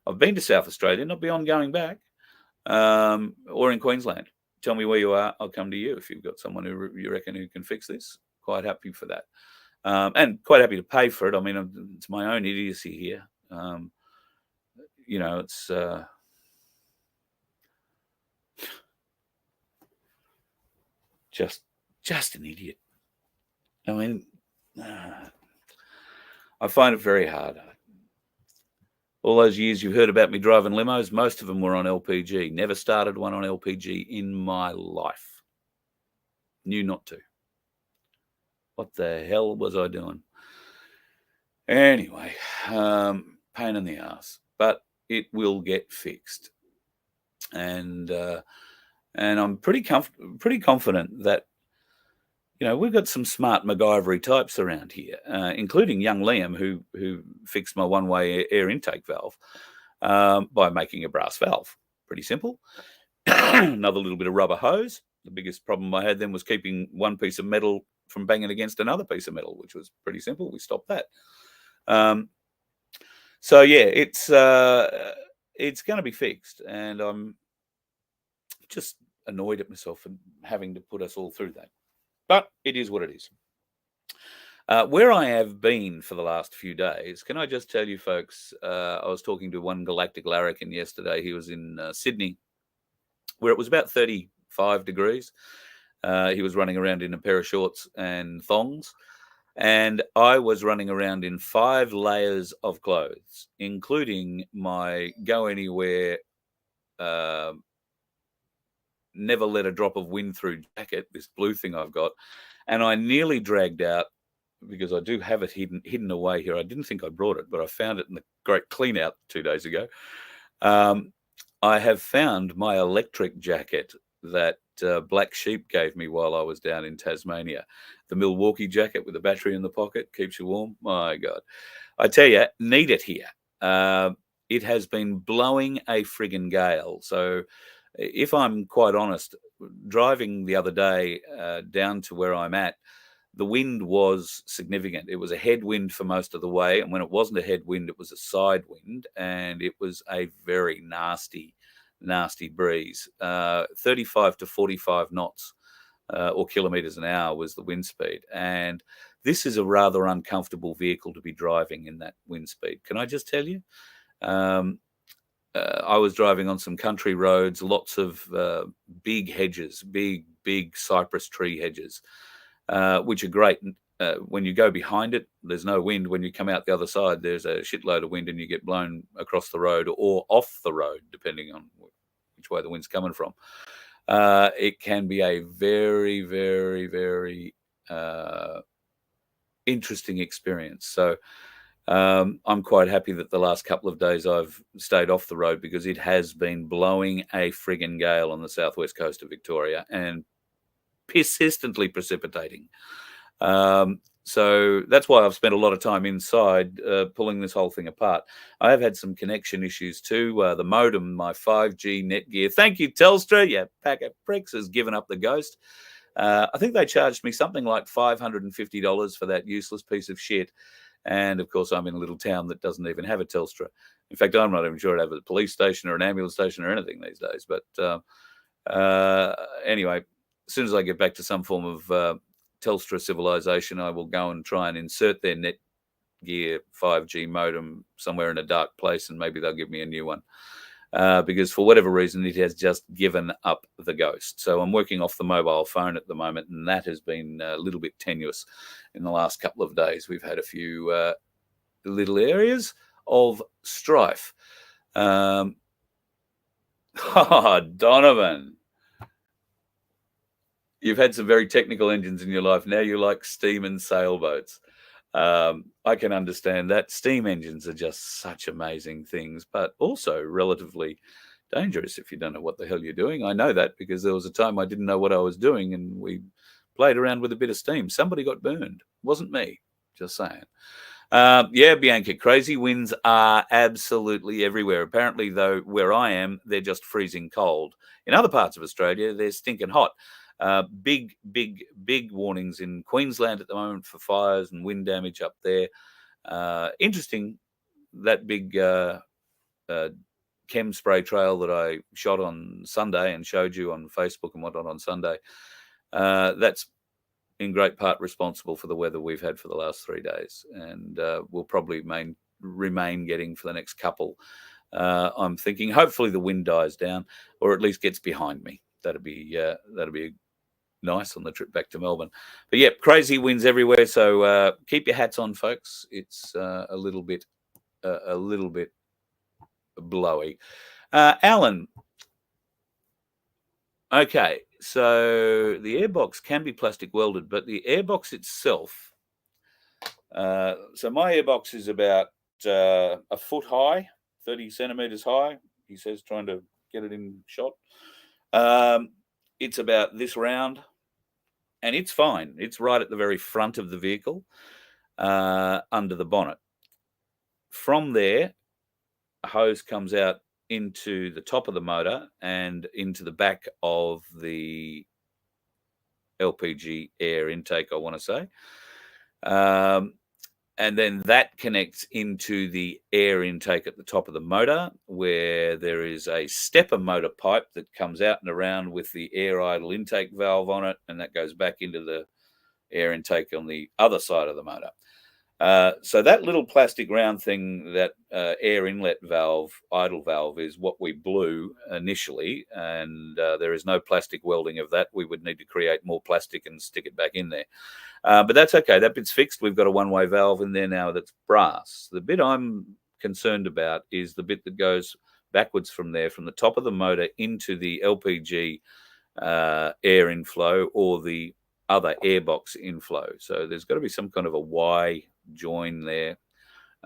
I've been to South Australia, not beyond going back, or in Queensland. Tell me where you are, I'll come to you. If you've got someone who you reckon who can fix this, quite happy for that. And quite happy to pay for it. I mean, it's my own idiocy here. It's just an idiot. I mean, I find it very hard. All those years you've heard about me driving limos, most of them were on LPG. Never started one on LPG in my life. Knew not to. What the hell was I doing? Anyway, pain in the ass, but it will get fixed. And I'm pretty confident that we've got some smart MacGyvery types around here, including young Liam, who fixed my one-way air intake valve by making a brass valve. Pretty simple. Another little bit of rubber hose. The biggest problem I had then was keeping one piece of metal from banging against another piece of metal, which was pretty simple. We stopped that. So yeah, it's going to be fixed, and I'm just annoyed at myself for having to put us all through that. But it is what it is. Where I have been for the last few days, can I just tell you folks, I was talking to one galactic larrikin yesterday. He was in Sydney, where it was about 35 degrees. He was running around in a pair of shorts and thongs. And I was running around in 5 layers of clothes, including my go anywhere, never let a drop of wind through jacket, this blue thing I've got. And I nearly dragged out, because I do have it hidden away here. I didn't think I brought it, but I found it in the great clean out 2 days ago. I have found my electric jacket that Black Sheep gave me while I was down in Tasmania. The Milwaukee jacket with the battery in the pocket, keeps you warm. My God. I tell you, need it here. It has been blowing a friggin' gale. So if I'm quite honest, driving the other day down to where I'm at, the wind was significant. It was a headwind for most of the way, and when it wasn't a headwind, it was a side wind, and it was a very nasty breeze. 35 to 45 knots or kilometres an hour was the wind speed, and this is a rather uncomfortable vehicle to be driving in that wind speed. Can I just tell you? I was driving on some country roads, lots of big hedges, big cypress tree hedges, which are great. When you go behind it, there's no wind. When you come out the other side, there's a shitload of wind and you get blown across the road or off the road, depending on which way the wind's coming from. It can be a very, very, very interesting experience. So I'm quite happy that the last couple of days I've stayed off the road, because it has been blowing a friggin' gale on the southwest coast of Victoria and persistently precipitating. So that's why I've spent a lot of time inside pulling this whole thing apart. I have had some connection issues too. The modem, my 5G Netgear, thank you Telstra, you pack of pricks, has given up the ghost. I think they charged me something like $550 for that useless piece of shit. And of course, I'm in a little town that doesn't even have a Telstra. In fact, I'm not even sure it has a police station or an ambulance station or anything these days. But anyway, as soon as I get back to some form of Telstra civilization, I will go and try and insert their Netgear 5G modem somewhere in a dark place, and maybe they'll give me a new one. Because for whatever reason, it has just given up the ghost. So I'm working off the mobile phone at the moment, and that has been a little bit tenuous in the last couple of days. We've had a few little areas of strife. Donovan, you've had some very technical engines in your life. Now you like steam and sailboats. I can understand that. Steam engines are just such amazing things, but also relatively dangerous if you don't know what the hell you're doing. I know that because there was a time I didn't know what I was doing, and we played around with a bit of steam. Somebody got burned. Wasn't me. Just saying. Yeah, Bianca, crazy winds are absolutely everywhere. Apparently, though, where I am, they're just freezing cold. In other parts of Australia, they're stinking hot. Big warnings in Queensland at the moment for fires and wind damage up there. Interesting, that big chem spray trail that I shot on Sunday and showed you on Facebook and whatnot on Sunday. That's in great part responsible for the weather we've had for the last 3 days, and will probably remain getting for the next couple. I'm thinking hopefully the wind dies down, or at least gets behind me. That'd be nice on the trip back to Melbourne. But yeah, crazy winds everywhere. So keep your hats on, folks. It's a little bit blowy. Alan. Okay, so the airbox can be plastic welded, but the airbox itself. So my airbox is about a foot high, 30 centimeters high. He says, trying to get it in shot. It's about this round, and it's fine. It's right at the very front of the vehicle, under the bonnet. From there, a hose comes out into the top of the motor and into the back of the LPG air intake, I want to say. And then that connects into the air intake at the top of the motor, where there is a stepper motor pipe that comes out and around with the air idle intake valve on it, and that goes back into the air intake on the other side of the motor. So that little plastic round thing, that air inlet valve, idle valve, is what we blew initially, and there is no plastic welding of that. We would need to create more plastic and stick it back in there. But that's okay. That bit's fixed. We've got a one-way valve in there now that's brass. The bit I'm concerned about is the bit that goes backwards from there, from the top of the motor into the LPG air inflow or the other airbox inflow. So there's got to be some kind of a Y join there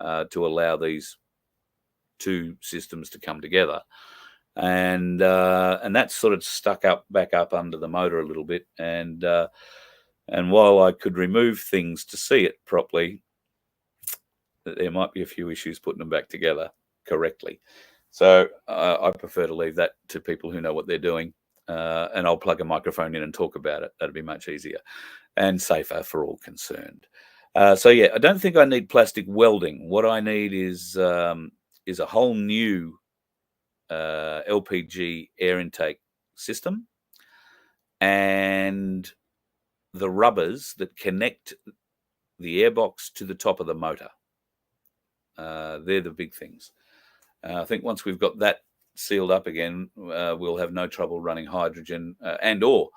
to allow these two systems to come together. And that's sort of stuck back up under the motor a little bit. And while I could remove things to see it properly, there might be a few issues putting them back together correctly. So I prefer to leave that to people who know what they're doing. and I'll plug a microphone in and talk about it. That'd be much easier and safer for all concerned. So yeah, I don't think I need plastic welding. What I need is a whole new LPG air intake system and the rubbers that connect the airbox to the top of the motor. They're the big things. I think once we've got that sealed up again, we'll have no trouble running hydrogen and or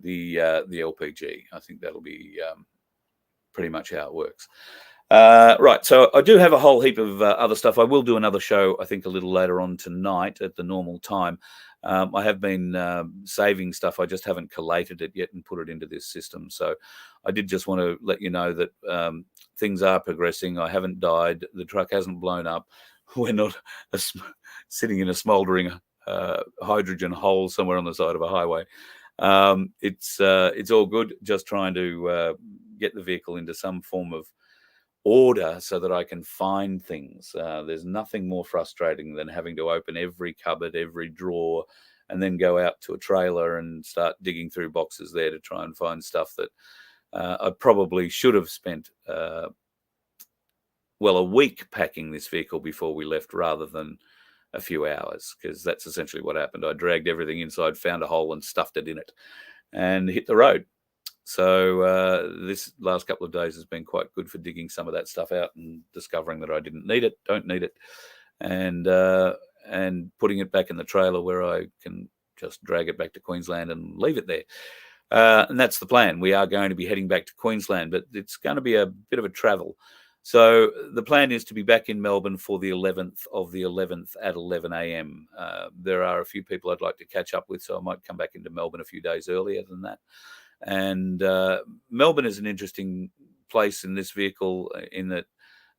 the LPG. I think that'll be pretty much how it works. Right, so I do have a whole heap of other stuff. I will do another show, I think, a little later on tonight at the normal time. I have been saving stuff. I just haven't collated it yet and put it into this system. So I did just want to let you know that things are progressing. I haven't died. The truck hasn't blown up. We're not sitting in a smouldering hydrogen hole somewhere on the side of a highway. It's all good. Just trying to get the vehicle into some form of order so that I can find things. There's nothing more frustrating than having to open every cupboard, every drawer, and then go out to a trailer and start digging through boxes there to try and find stuff that I probably should have spent a week packing this vehicle before we left rather than a few hours, because that's essentially what happened. I dragged everything inside, found a hole and stuffed it in it and hit the road. So this last couple of days has been quite good for digging some of that stuff out and discovering that I don't need it, and putting it back in the trailer where I can just drag it back to Queensland and leave it there. And that's the plan. We are going to be heading back to Queensland, but it's going to be a bit of a travel. So the plan is to be back in Melbourne for the 11th of the 11th at 11 a.m. There are a few people I'd like to catch up with, so I might come back into Melbourne a few days earlier than that. And Melbourne is an interesting place in this vehicle in that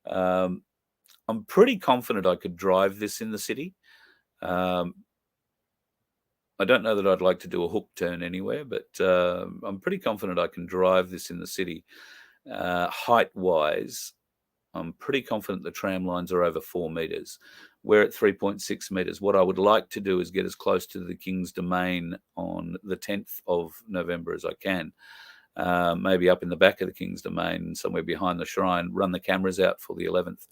I'm pretty confident I could drive this in the city. I don't know that I'd like to do a hook turn anywhere, but I'm pretty confident I can drive this in the city. Height-wise, I'm pretty confident the tram lines are over 4 metres. We're at 3.6 metres. What I would like to do is get as close to the King's Domain on the 10th of November as I can. Maybe up in the back of the King's Domain, somewhere behind the shrine, run the cameras out for the 11th,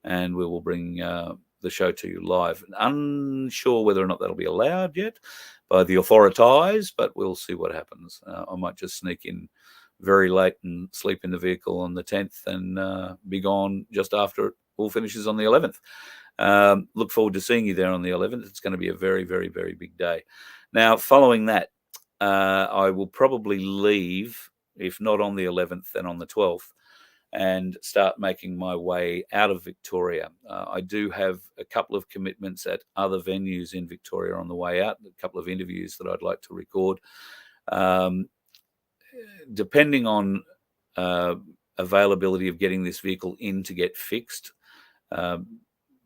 and we will bring the show to you live. Unsure whether or not that'll be allowed yet by the authorities, but we'll see what happens. I might just sneak in very late and sleep in the vehicle on the 10th and be gone just after it all finishes on the 11th. Look forward to seeing you there on the 11th. It's going to be a very, very, very big day. Now, following that, I will probably leave, if not on the 11th, then on the 12th, and start making my way out of Victoria. I do have a couple of commitments at other venues in Victoria on the way out, a couple of interviews that I'd like to record. Depending on availability of getting this vehicle in to get fixed,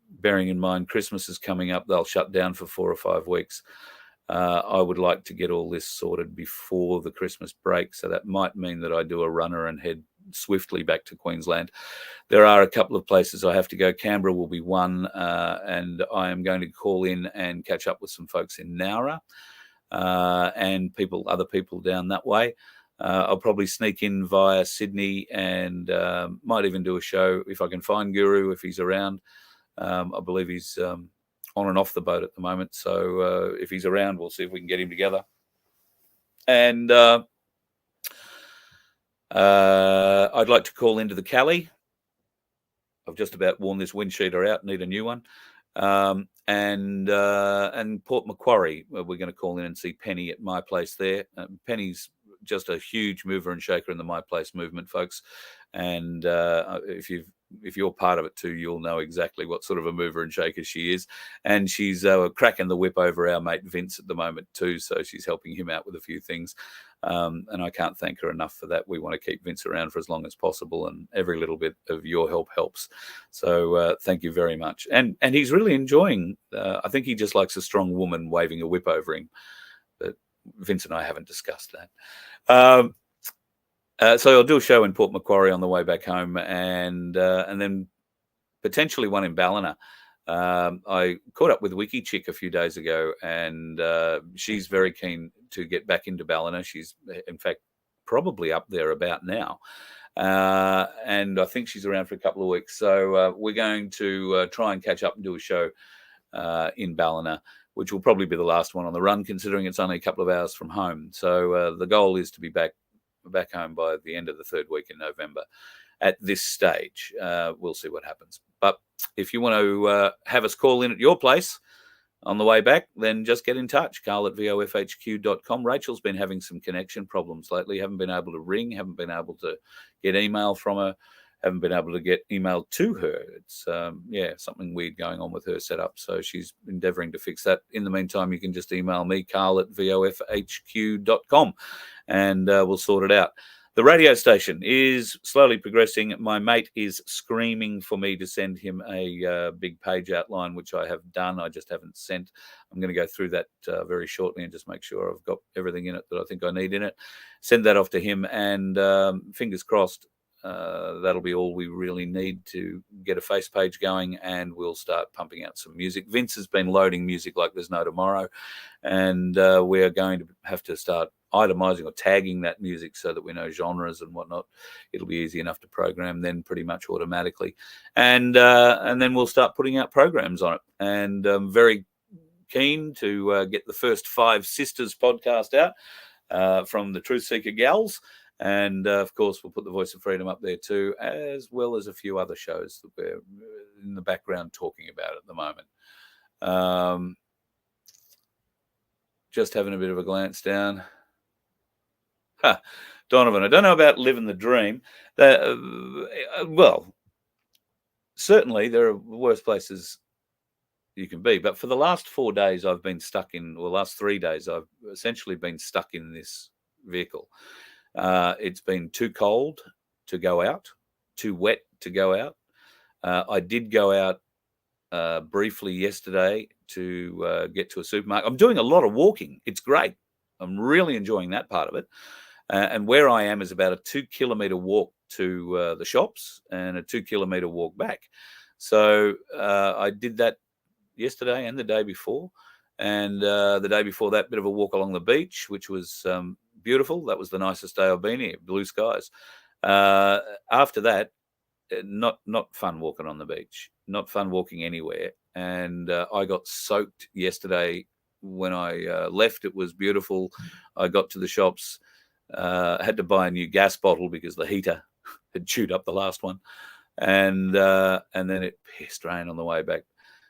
bearing in mind Christmas is coming up, they'll shut down for 4 or 5 weeks. I would like to get all this sorted before the Christmas break, so that might mean that I do a runner and head swiftly back to Queensland. There are a couple of places I have to go. Canberra will be one, and I am going to call in and catch up with some folks in Nowra and other people down that way. I'll probably sneak in via Sydney and might even do a show if I can find Guru, if he's around. I believe he's on and off the boat at the moment. So if he's around, we'll see if we can get him together. And I'd like to call into the Cali. I've just about worn this windsheeter out, need a new one. And Port Macquarie, we're going to call in and see Penny at my place there. Penny's just a huge mover and shaker in the My Place movement, folks. And if you're part of it too, you'll know exactly what sort of a mover and shaker she is. And she's cracking the whip over our mate Vince at the moment too. So she's helping him out with a few things. And I can't thank her enough for that. We want to keep Vince around for as long as possible, and every little bit of your help helps. So thank you very much. And he's really enjoying, I think he just likes a strong woman waving a whip over him. But Vince and I haven't discussed that. So I'll do a show in Port Macquarie on the way back home, and then potentially one in Ballina I caught up with Wiki Chick a few days ago, and she's very keen to get back into Ballina. She's, in fact, probably up there about now. And I think she's around for a couple of weeks. So we're going to try and catch up and do a show in Ballina, which will probably be the last one on the run, considering it's only a couple of hours from home. So the goal is to be back home by the end of the third week in November. At this stage, we'll see what happens. But if you want to have us call in at your place on the way back, then just get in touch. Carl at vofhq.com. Rachel's been having some connection problems lately. Haven't been able to ring, haven't been able to get email from her, haven't been able to get email to her. It's, something weird going on with her setup. So she's endeavouring to fix that. In the meantime, you can just email me, Carl at vofhq.com, and we'll sort it out. The radio station is slowly progressing. My mate is screaming for me to send him a big page outline, which I have done. I just haven't sent. I'm going to go through that very shortly and just make sure I've got everything in it that I think I need in it. Send that off to him, and fingers crossed, that'll be all we really need to get a face page going, and we'll start pumping out some music. Vince has been loading music like there's no tomorrow, and we're going to have to start itemizing or tagging that music so that we know genres and whatnot. It'll be easy enough to program then pretty much automatically. And then we'll start putting out programs on it. And I'm very keen to get the first Five Sisters podcast out from the Truth Seeker Gals. And, of course, we'll put the Voice of Freedom up there too, as well as a few other shows that we're in the background talking about at the moment. Just having a bit of a glance down. Donovan, I don't know about living the dream. Well, certainly there are worse places you can be. But for the last 4 days, I've been stuck in, or last 3 days, I've essentially been stuck in this vehicle. It's been too cold to go out, too wet to go out. I did go out briefly yesterday to get to a supermarket. I'm doing a lot of walking. It's great. I'm really enjoying that part of it. And where I am is about a 2 kilometre walk to the shops and a 2 kilometre walk back. So I did that yesterday and the day before. And the day before that, bit of a walk along the beach, which was beautiful. That was the nicest day I've been here, blue skies. After that, not fun walking on the beach, not fun walking anywhere. And I got soaked yesterday when I left. It was beautiful. I got to the shops, had to buy a new gas bottle because the heater had chewed up the last one. And then it pissed rain on the way back.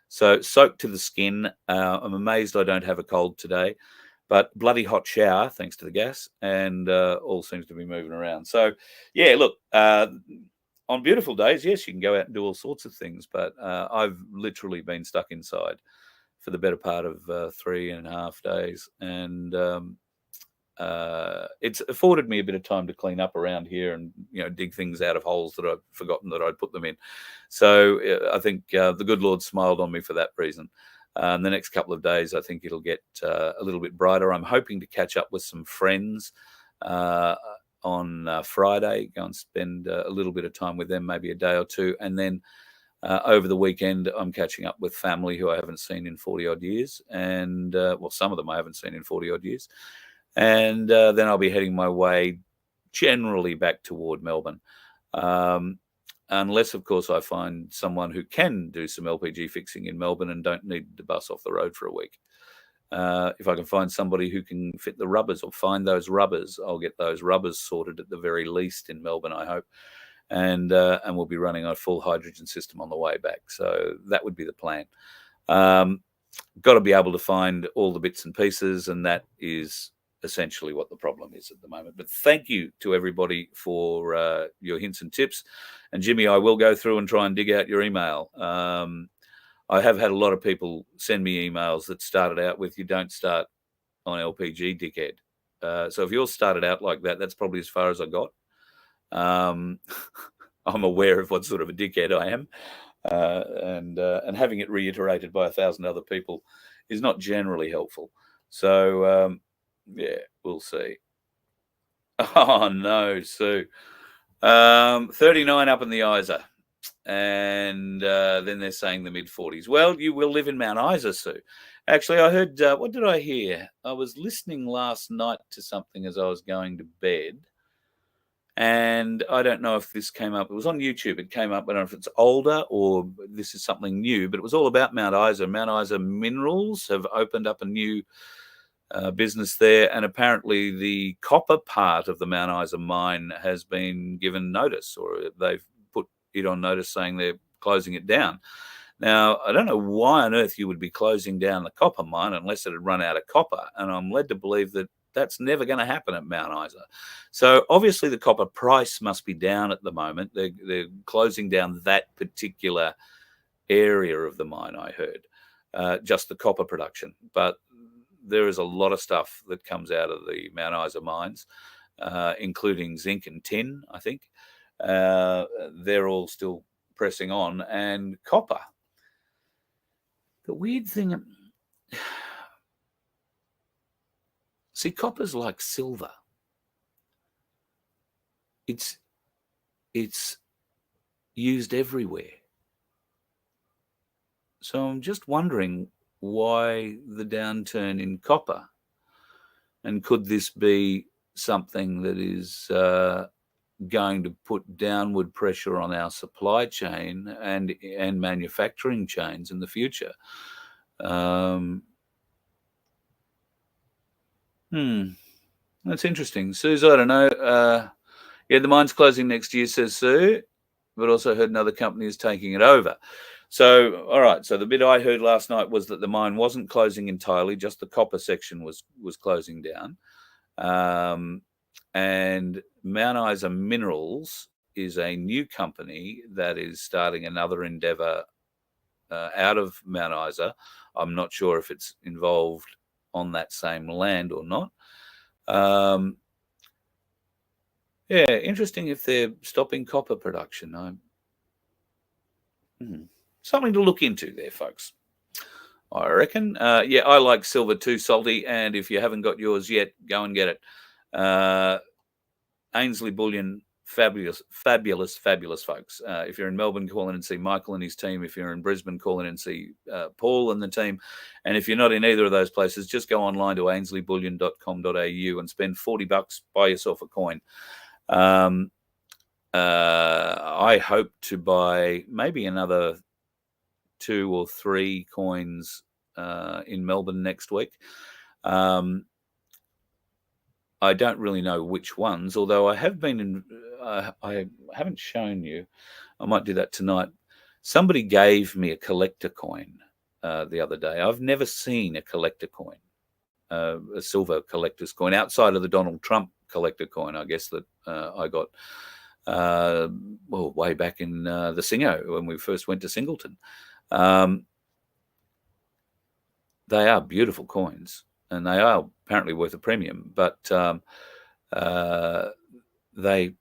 So soaked to the skin. I'm amazed I don't have a cold today, but bloody hot shower, thanks to the gas, and all seems to be moving around. So, yeah, look, on beautiful days, yes, you can go out and do all sorts of things, but I've literally been stuck inside for the better part of 3.5 days, and it's afforded me a bit of time to clean up around here and dig things out of holes that I've forgotten that I'd put them in. So I think the good Lord smiled on me for that reason. The next couple of days, I think it'll get a little bit brighter. I'm hoping to catch up with some friends on Friday, go and spend a little bit of time with them, maybe a day or two. And then over the weekend, I'm catching up with family who I haven't seen in 40-odd years. And, some of them I haven't seen in 40-odd years. And then I'll be heading my way generally back toward Melbourne. Unless, of course, I find someone who can do some LPG fixing in Melbourne and don't need to bus off the road for a week. If I can find somebody who can fit the rubbers or find those rubbers, I'll get those rubbers sorted at the very least in Melbourne, I hope. And we'll be running a full hydrogen system on the way back. So that would be the plan. Got to be able to find all the bits and pieces, and that is essentially what the problem is at the moment. But thank you to everybody for your hints and tips. And Jimmy, I will go through and try and dig out your email. I have had a lot of people send me emails that started out with, "You don't start on LPG, dickhead." So if yours started out like that, that's probably as far as I got. I'm aware of what sort of a dickhead I am. And having it reiterated by 1,000 other people is not generally helpful. So, yeah, we'll see. Oh, no, Sue. 39 up in the Isa. and then they're saying the mid-40s. Well, you will live in Mount Isa, Sue. Actually, I heard, what did I hear? I was listening last night to something as I was going to bed, and I don't know if this came up. It was on YouTube. It came up. I don't know if it's older or this is something new, but it was all about Mount Isa. Mount Isa Minerals have opened up a new business there, and apparently the copper part of the Mount Isa mine has been given notice, or they've put it on notice saying they're closing it down. Now, I don't know why on earth you would be closing down the copper mine unless it had run out of copper, and I'm led to believe that that's never going to happen at Mount Isa. So obviously the copper price must be down at the moment. They're closing down that particular area of the mine, I heard, just the copper production. But there is a lot of stuff that comes out of the Mount Isa mines, including zinc and tin, I think. They're all still pressing on, and copper. The weird thing, see, copper's like silver. It's used everywhere. So I'm just wondering why the downturn in copper, and could this be something that is going to put downward pressure on our supply chain and manufacturing chains in the future? That's interesting. Sue's, I don't know. Yeah, the mine's closing next year, says Sue, but also heard another company is taking it over. So, all right. So the bit I heard last night was that the mine wasn't closing entirely; just the copper section was closing down. And Mount Isa Minerals is a new company that is starting another endeavour out of Mount Isa. I'm not sure if it's involved on that same land or not. Yeah, interesting if they're stopping copper production. Something to look into there, folks, I reckon. Yeah, I like silver too, Salty, and if you haven't got yours yet, go and get it. Ainsley Bullion, fabulous, folks. If you're in Melbourne, call in and see Michael and his team. If you're in Brisbane, call in and see Paul and the team. And if you're not in either of those places, just go online to ainsleyBullion.com.au and spend $40, buy yourself a coin. I hope to buy maybe another 2 or 3 coins in Melbourne next week. I don't really know which ones, although I have been in. I haven't shown you. I might do that tonight. Somebody gave me a collector coin the other day. I've never seen a collector coin, a silver collector's coin, outside of the Donald Trump collector coin, I guess, that I got way back in the Singo when we first went to Singleton. They are beautiful coins, and they are apparently worth a premium, but they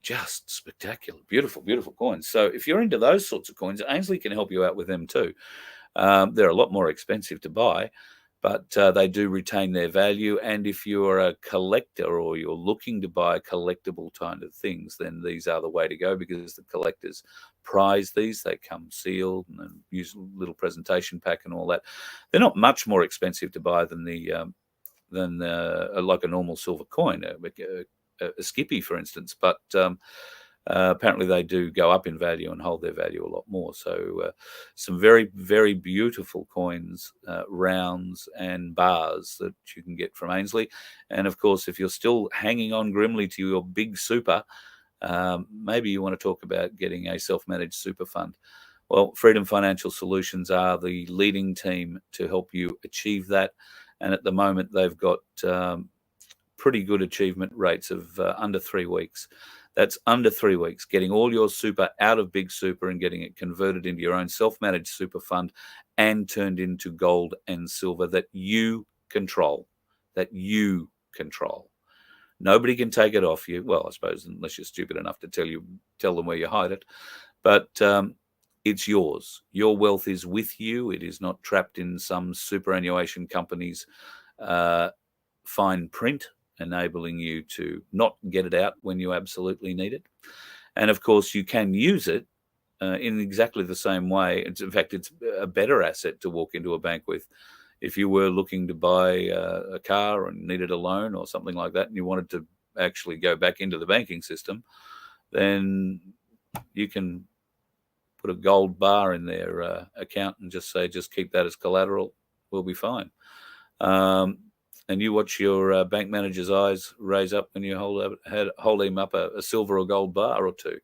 just spectacular, beautiful coins. So if you're into those sorts of coins, Ainsley can help you out with them too. They're a lot more expensive to buy, but they do retain their value. And if you're a collector or you're looking to buy collectible kind of things, then these are the way to go, because the collectors prize these. They come sealed and use a little presentation pack and all that. They're not much more expensive to buy than like a normal silver coin, a Skippy, for instance. But apparently they do go up in value and hold their value a lot more. So some very, very beautiful coins, rounds and bars that you can get from Ainsley. And of course, if you're still hanging on grimly to your big super, maybe you want to talk about getting a self-managed super fund. Well, Freedom Financial Solutions are the leading team to help you achieve that. And at the moment, they've got pretty good achievement rates of under 3 weeks. That's under 3 weeks, getting all your super out of Big Super and getting it converted into your own self-managed super fund and turned into gold and silver that you control. Nobody can take it off you. Well, I suppose unless you're stupid enough to tell them where you hide it. But it's yours. Your wealth is with you. It is not trapped in some superannuation company's fine print, enabling you to not get it out when you absolutely need it. And of course, you can use it in exactly the same way. In fact, it's a better asset to walk into a bank with. If you were looking to buy a car and needed a loan or something like that, and you wanted to actually go back into the banking system, then you can put a gold bar in their account and just say, just keep that as collateral. We'll be fine. And you watch your bank manager's eyes raise up when you hold him up a silver or gold bar or two.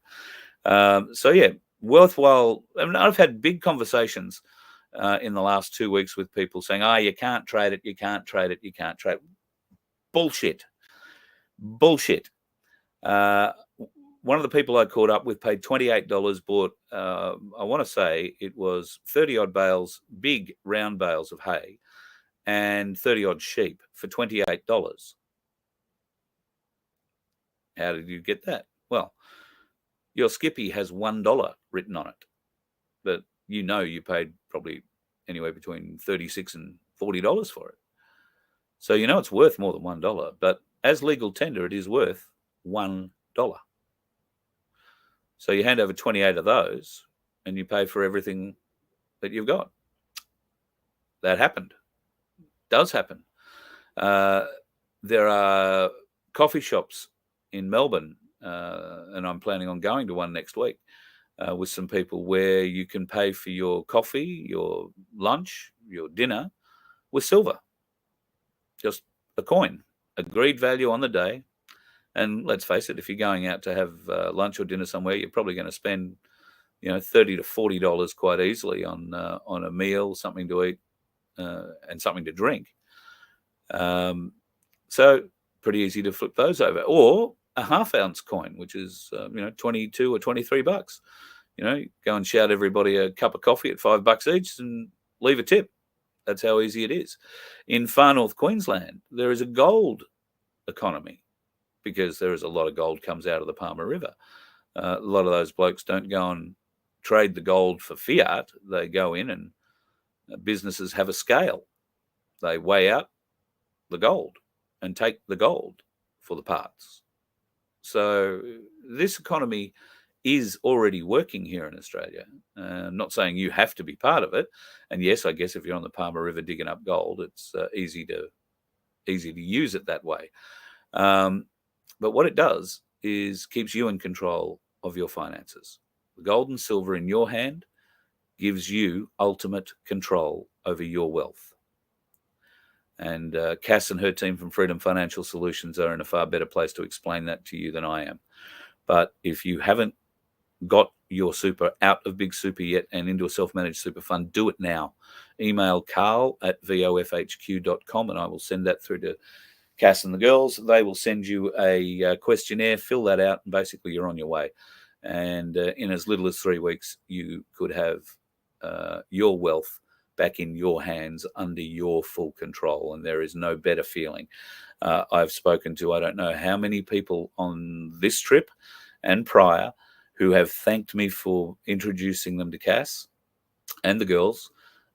So yeah, worthwhile. I mean, I've had big conversations in the last 2 weeks with people saying, you can't trade it, you can't trade it, you can't trade it. Bullshit. One of the people I caught up with paid $28, bought, I want to say it was 30-odd bales, big round bales of hay, and 30-odd sheep for $28. How did you get that? Well, your skippy has $1 written on it, but you paid probably anywhere between $36 and $40 for it. So it's worth more than $1, but as legal tender, it is worth $1. So you hand over 28 of those and you pay for everything that you've got. That happened. Does happen. There are coffee shops in Melbourne, and I'm planning on going to one next week with some people, where you can pay for your coffee, your lunch, your dinner with silver. Just a coin, agreed value on the day. And let's face it, if you're going out to have lunch or dinner somewhere, you're probably going to spend, $30 to $40 quite easily on a meal, something to eat, and something to drink. So pretty easy to flip those over. Or a half-ounce coin, which is 22 or $23. Go and shout everybody a cup of coffee at $5 each and leave a tip. That's how easy it is. In far north Queensland, there is a gold economy, because there is a lot of gold comes out of the Palmer River. A lot of those blokes don't go and trade the gold for fiat. They go in and businesses have a scale. They weigh out the gold and take the gold for the parts. So this economy is already working here in Australia. I'm not saying you have to be part of it. And yes, I guess if you're on the Palmer River digging up gold, it's easy to use it that way. But what it does is keeps you in control of your finances. The gold and silver in your hand gives you ultimate control over your wealth. And Cass and her team from Freedom Financial Solutions are in a far better place to explain that to you than I am. But if you haven't got your super out of Big Super yet and into a self-managed super fund, do it now. Email carl@vofhq.com and I will send that through to Cass and the girls. They will send you a questionnaire, fill that out, and basically you're on your way. And in as little as 3 weeks, you could have your wealth back in your hands under your full control. And there is no better feeling. I've spoken to, I don't know how many people on this trip and prior who have thanked me for introducing them to Cass and the girls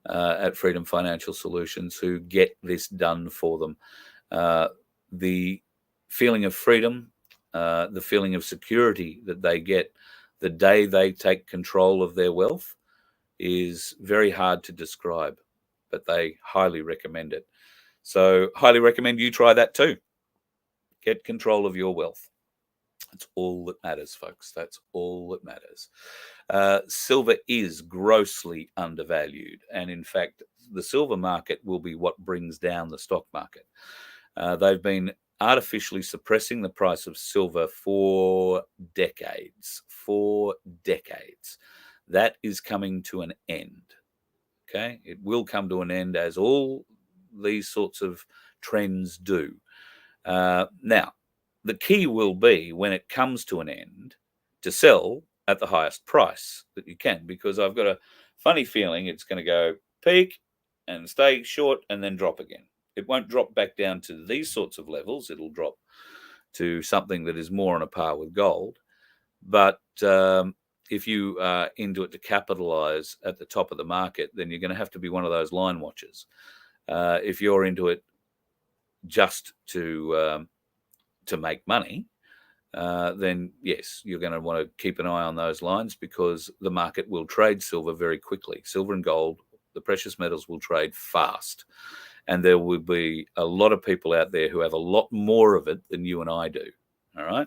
at Freedom Financial Solutions, who get this done for them. The feeling of freedom, the feeling of security that they get the day they take control of their wealth is very hard to describe, but they highly recommend it. So highly recommend you try that too. Get control of your wealth. That's all that matters, folks. That's all that matters. Silver is grossly undervalued. And in fact, the silver market will be what brings down the stock market. They've been artificially suppressing the price of silver for decades. That is coming to an end. Okay? It will come to an end, as all these sorts of trends do. Now, the key will be, when it comes to an end, to sell at the highest price that you can, because I've got a funny feeling it's going to go peak and stay short and then drop again. It won't drop back down to these sorts of levels. It'll drop to something that is more on a par with gold. But if you are into it to capitalize at the top of the market, then you're going to have to be one of those line watchers. If you're into it just to make money, then yes, you're going to want to keep an eye on those lines, because the market will trade silver very quickly. Silver and gold, the precious metals, will trade fast. And there will be a lot of people out there who have a lot more of it than you and I do. All right.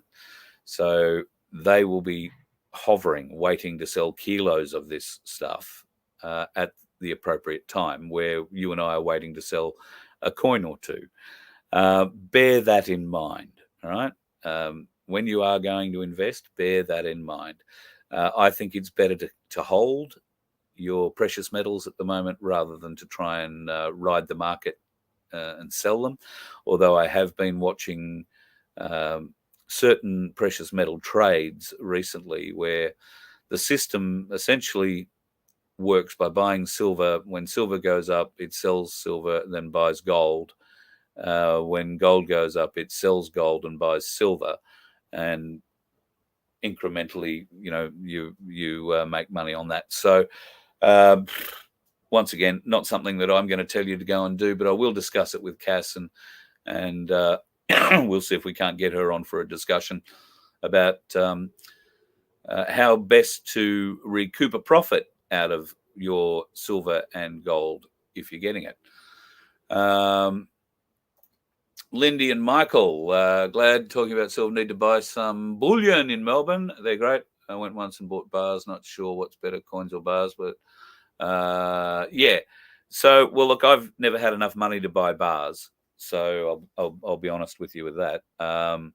So they will be hovering, waiting to sell kilos of this stuff at the appropriate time, where you and I are waiting to sell a coin or two. Bear that in mind. All right. When you are going to invest, bear that in mind. I think it's better to hold your precious metals at the moment rather than to try and ride the market and sell them. Although I have been watching certain precious metal trades recently where the system essentially works by buying silver. When silver goes up, it sells silver, then buys gold. When gold goes up, it sells gold and buys silver, and incrementally, you make money on that. So once again, not something that I'm going to tell you to go and do, but I will discuss it with Cass, and we'll see if we can't get her on for a discussion about how best to recoup a profit out of your silver and gold if you're getting it. Lindy and Michael, glad talking about silver. Need to buy some bullion in Melbourne. They're great. I went once and bought bars. Not sure what's better, coins or bars, but yeah. So, well, look, I've never had enough money to buy bars, so I'll be honest with you with that. I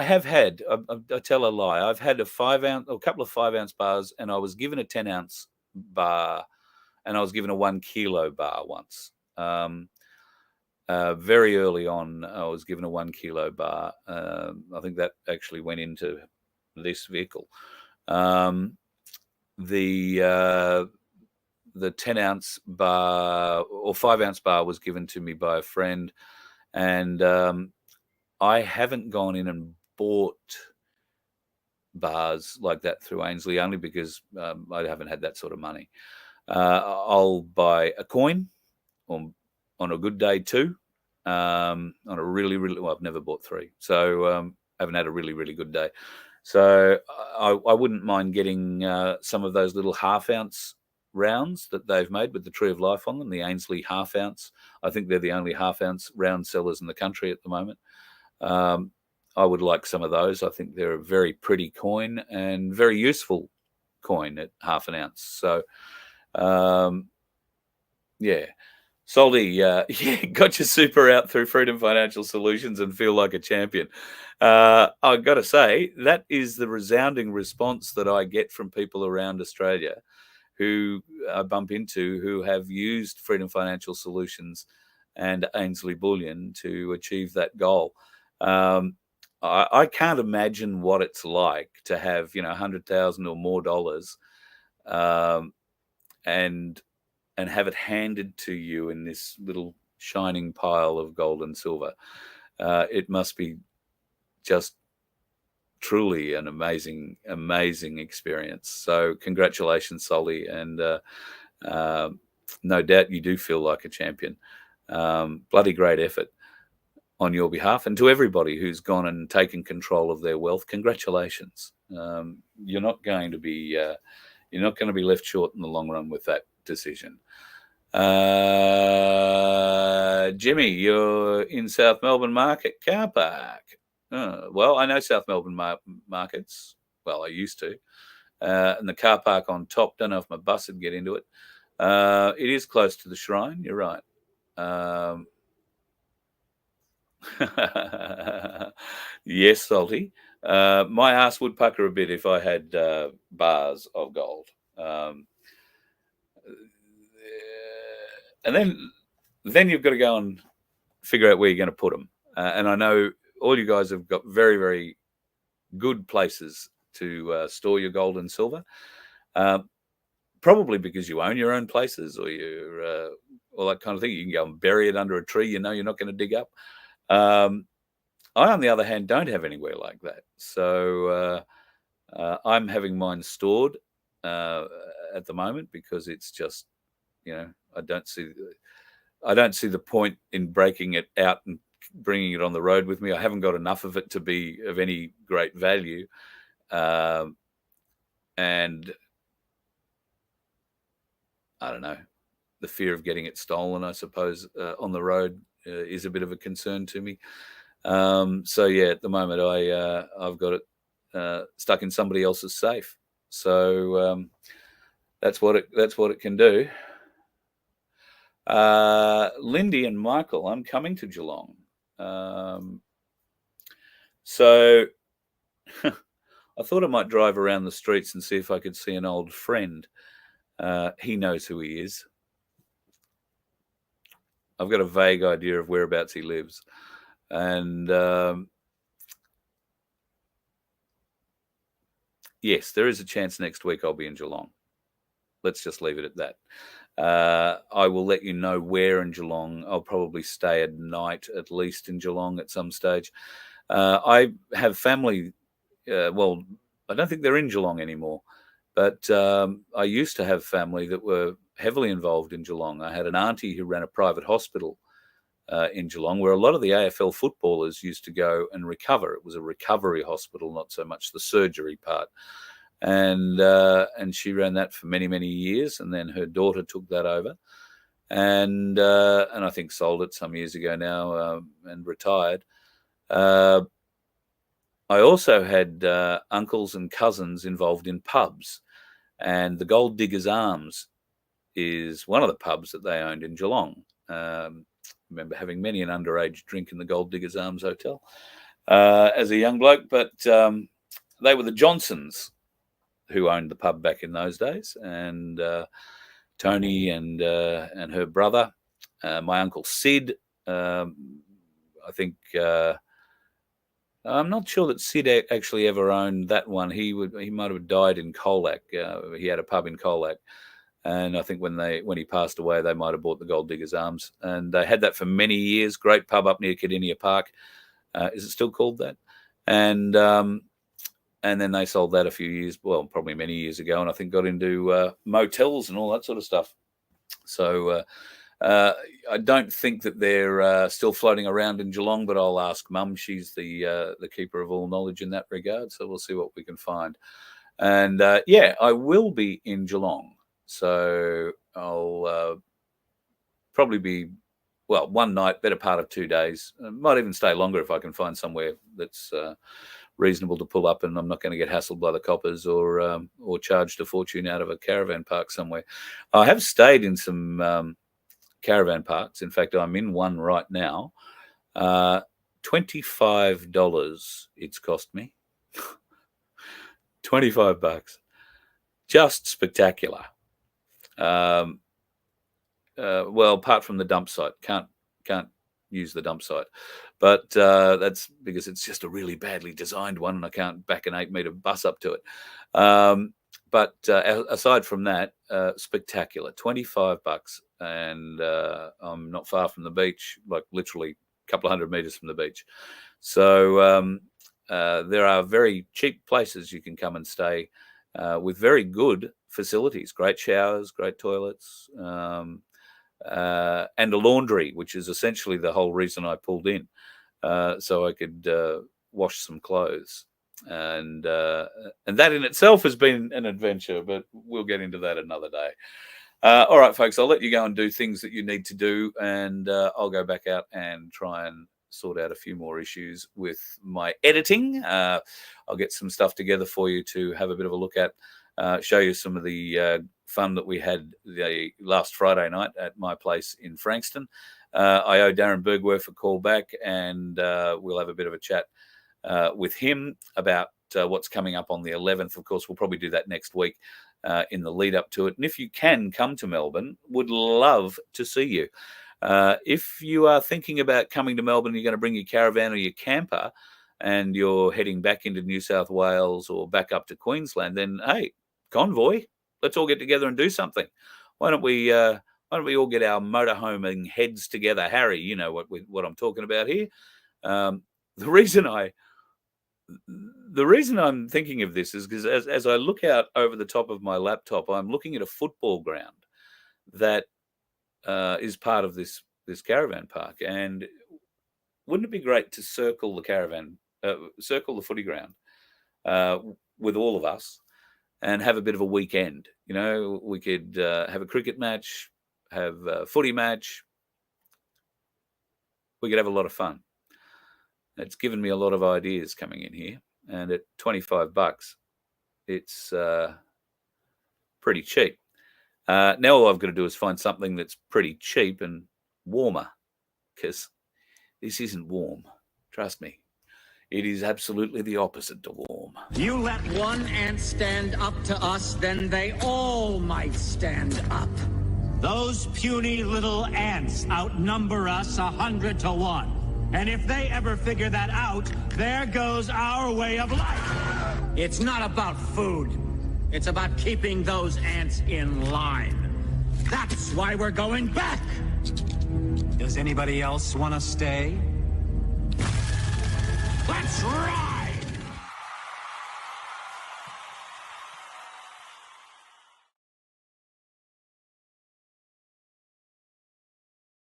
have had. I tell a lie. I've had a couple of 5-ounce bars, and I was given a 10-ounce bar, and I was given a 1 kilo bar once. Very early on, I was given a 1 kilo bar. I think that actually went into this vehicle. The 10-ounce bar or 5-ounce bar was given to me by a friend, and I haven't gone in and bought bars like that through Ainsley, only because I haven't had that sort of money. I'll buy a coin on a good day too. On a really, well, I've never bought 3, so haven't had a really, really good day. So I wouldn't mind getting some of those little 1/2-ounce rounds that they've made with the Tree of Life on them, the Ainsley 1/2-ounce. I think they're the only 1/2-ounce round sellers in the country at the moment. I would like some of those. I think they're a very pretty coin and very useful coin at 1/2 an ounce. So, yeah. Salty, yeah, got your super out through Freedom Financial Solutions and feel like a champion. I've got to say, that is the resounding response that I get from people around Australia who I bump into who have used Freedom Financial Solutions and Ainsley Bullion to achieve that goal. I can't imagine what it's like to have, $100,000 or more dollars, and have it handed to you in this little shining pile of gold and silver. It must be just truly an amazing, amazing experience. So congratulations, Solly. And no doubt you do feel like a champion. Bloody great effort on your behalf. And to everybody who's gone and taken control of their wealth, congratulations. You're not going to be left short in the long run with that decision. Jimmy, you're in South Melbourne Market car park. Well, I know South Melbourne markets. Well, I used to. And the car park on top, don't know if my bus would get into it. It is close to the shrine, you're right. Yes, Salty. My ass would pucker a bit if I had bars of gold. And then you've got to go and figure out where you're going to put them. And I know all you guys have got very, very good places to store your gold and silver. Probably because you own your own places, or you're all that kind of thing. You can go and bury it under a tree. You're not going to dig up. I, on the other hand, don't have anywhere like that. So I'm having mine stored at the moment because it's just, I don't see the point in breaking it out and bringing it on the road with me. I haven't got enough of it to be of any great value. And I don't know, the fear of getting it stolen, I suppose, on the road is a bit of a concern to me. So yeah, at the moment I've got it stuck in somebody else's safe. So that's what it can do. Lindy and Michael, I'm coming to Geelong. So I thought I might drive around the streets and see if I could see an old friend. He knows who he is. I've got a vague idea of whereabouts he lives. And yes, there is a chance next week I'll be in Geelong. Let's just leave it at that. I will let you know where in Geelong. I'll probably stay a night at least in Geelong at some stage. I have family. Well, I don't think they're in Geelong anymore, but I used to have family that were heavily involved in Geelong. I had an auntie who ran a private hospital in Geelong, where a lot of the AFL footballers used to go and recover. It was a recovery hospital, not so much the surgery part. And she ran that for many, many years, and then her daughter took that over, and I think sold it some years ago now, and retired. I also had uncles and cousins involved in pubs, and the Gold Diggers Arms is one of the pubs that they owned in Geelong. Remember having many an underage drink in the Gold Diggers Arms Hotel as a young bloke, but they were the Johnsons who owned the pub back in those days, and Tony and her brother, my uncle Sid. I think I'm not sure that Sid actually ever owned that one. He might have died in Colac. He had a pub in Colac, and I think when he passed away, they might have bought the Gold Diggers Arms, and they had that for many years. Great pub up near Cardinia Park. Is it still called that? And then they sold that a few years, well, probably many years ago, and I think got into motels and all that sort of stuff. So I don't think that they're still floating around in Geelong, but I'll ask Mum. She's the keeper of all knowledge in that regard, so we'll see what we can find. And yeah, I will be in Geelong, so I'll probably be, well, one night, better part of 2 days. Might even stay longer if I can find somewhere that's reasonable to pull up, and I'm not going to get hassled by the coppers or charged a fortune out of a caravan park somewhere. I have stayed in some caravan parks. In fact, I'm in one right now. $25 it's cost me. $25. Just spectacular. Well, apart from the dump site, can't use the dump site, but that's because it's just a really badly designed one, and I can't back an 8-meter bus up to it. But aside from that, spectacular. $25, and I'm not far from the beach, like literally a couple of 100 meters from the beach. So there are very cheap places you can come and stay with very good facilities, great showers, great toilets, and a laundry, which is essentially the whole reason I pulled in, so I could wash some clothes. And that in itself has been an adventure, but we'll get into that another day. All right, folks, I'll let you go and do things that you need to do, and I'll go back out and try and sort out a few more issues with my editing. I'll get some stuff together for you to have a bit of a look at, show you some of the fun that we had the last Friday night at my place in Frankston. I owe Darren Bergwerf a call back, and we'll have a bit of a chat with him about what's coming up on the 11th. Of course, we'll probably do that next week in the lead up to it. And if you can come to Melbourne, would love to see you. If you are thinking about coming to Melbourne, you're going to bring your caravan or your camper, and you're heading back into New South Wales or back up to Queensland, then hey, convoy, let's all get together and do something. Why don't we all get our motorhoming heads together? Harry, you know what I'm talking about here. The reason I'm thinking of this is because as I look out over the top of my laptop, I'm looking at a football ground that is part of this caravan park, and wouldn't it be great to circle the Caravan, circle the footy ground with all of us and have a bit of a weekend? You know, we could have a cricket match, have a footy match. We could have a lot of fun. It's given me a lot of ideas coming in here. And at $25, it's pretty cheap. Now all I've got to do is find something that's pretty cheap and warmer, because this isn't warm. Trust me. It is absolutely the opposite to warm. You let one ant stand up to us, then they all might stand up. Those puny little ants outnumber us 100 to 1. And if they ever figure that out, there goes our way of life. It's not about food. It's about keeping those ants in line. That's why we're going back. Does anybody else want to stay?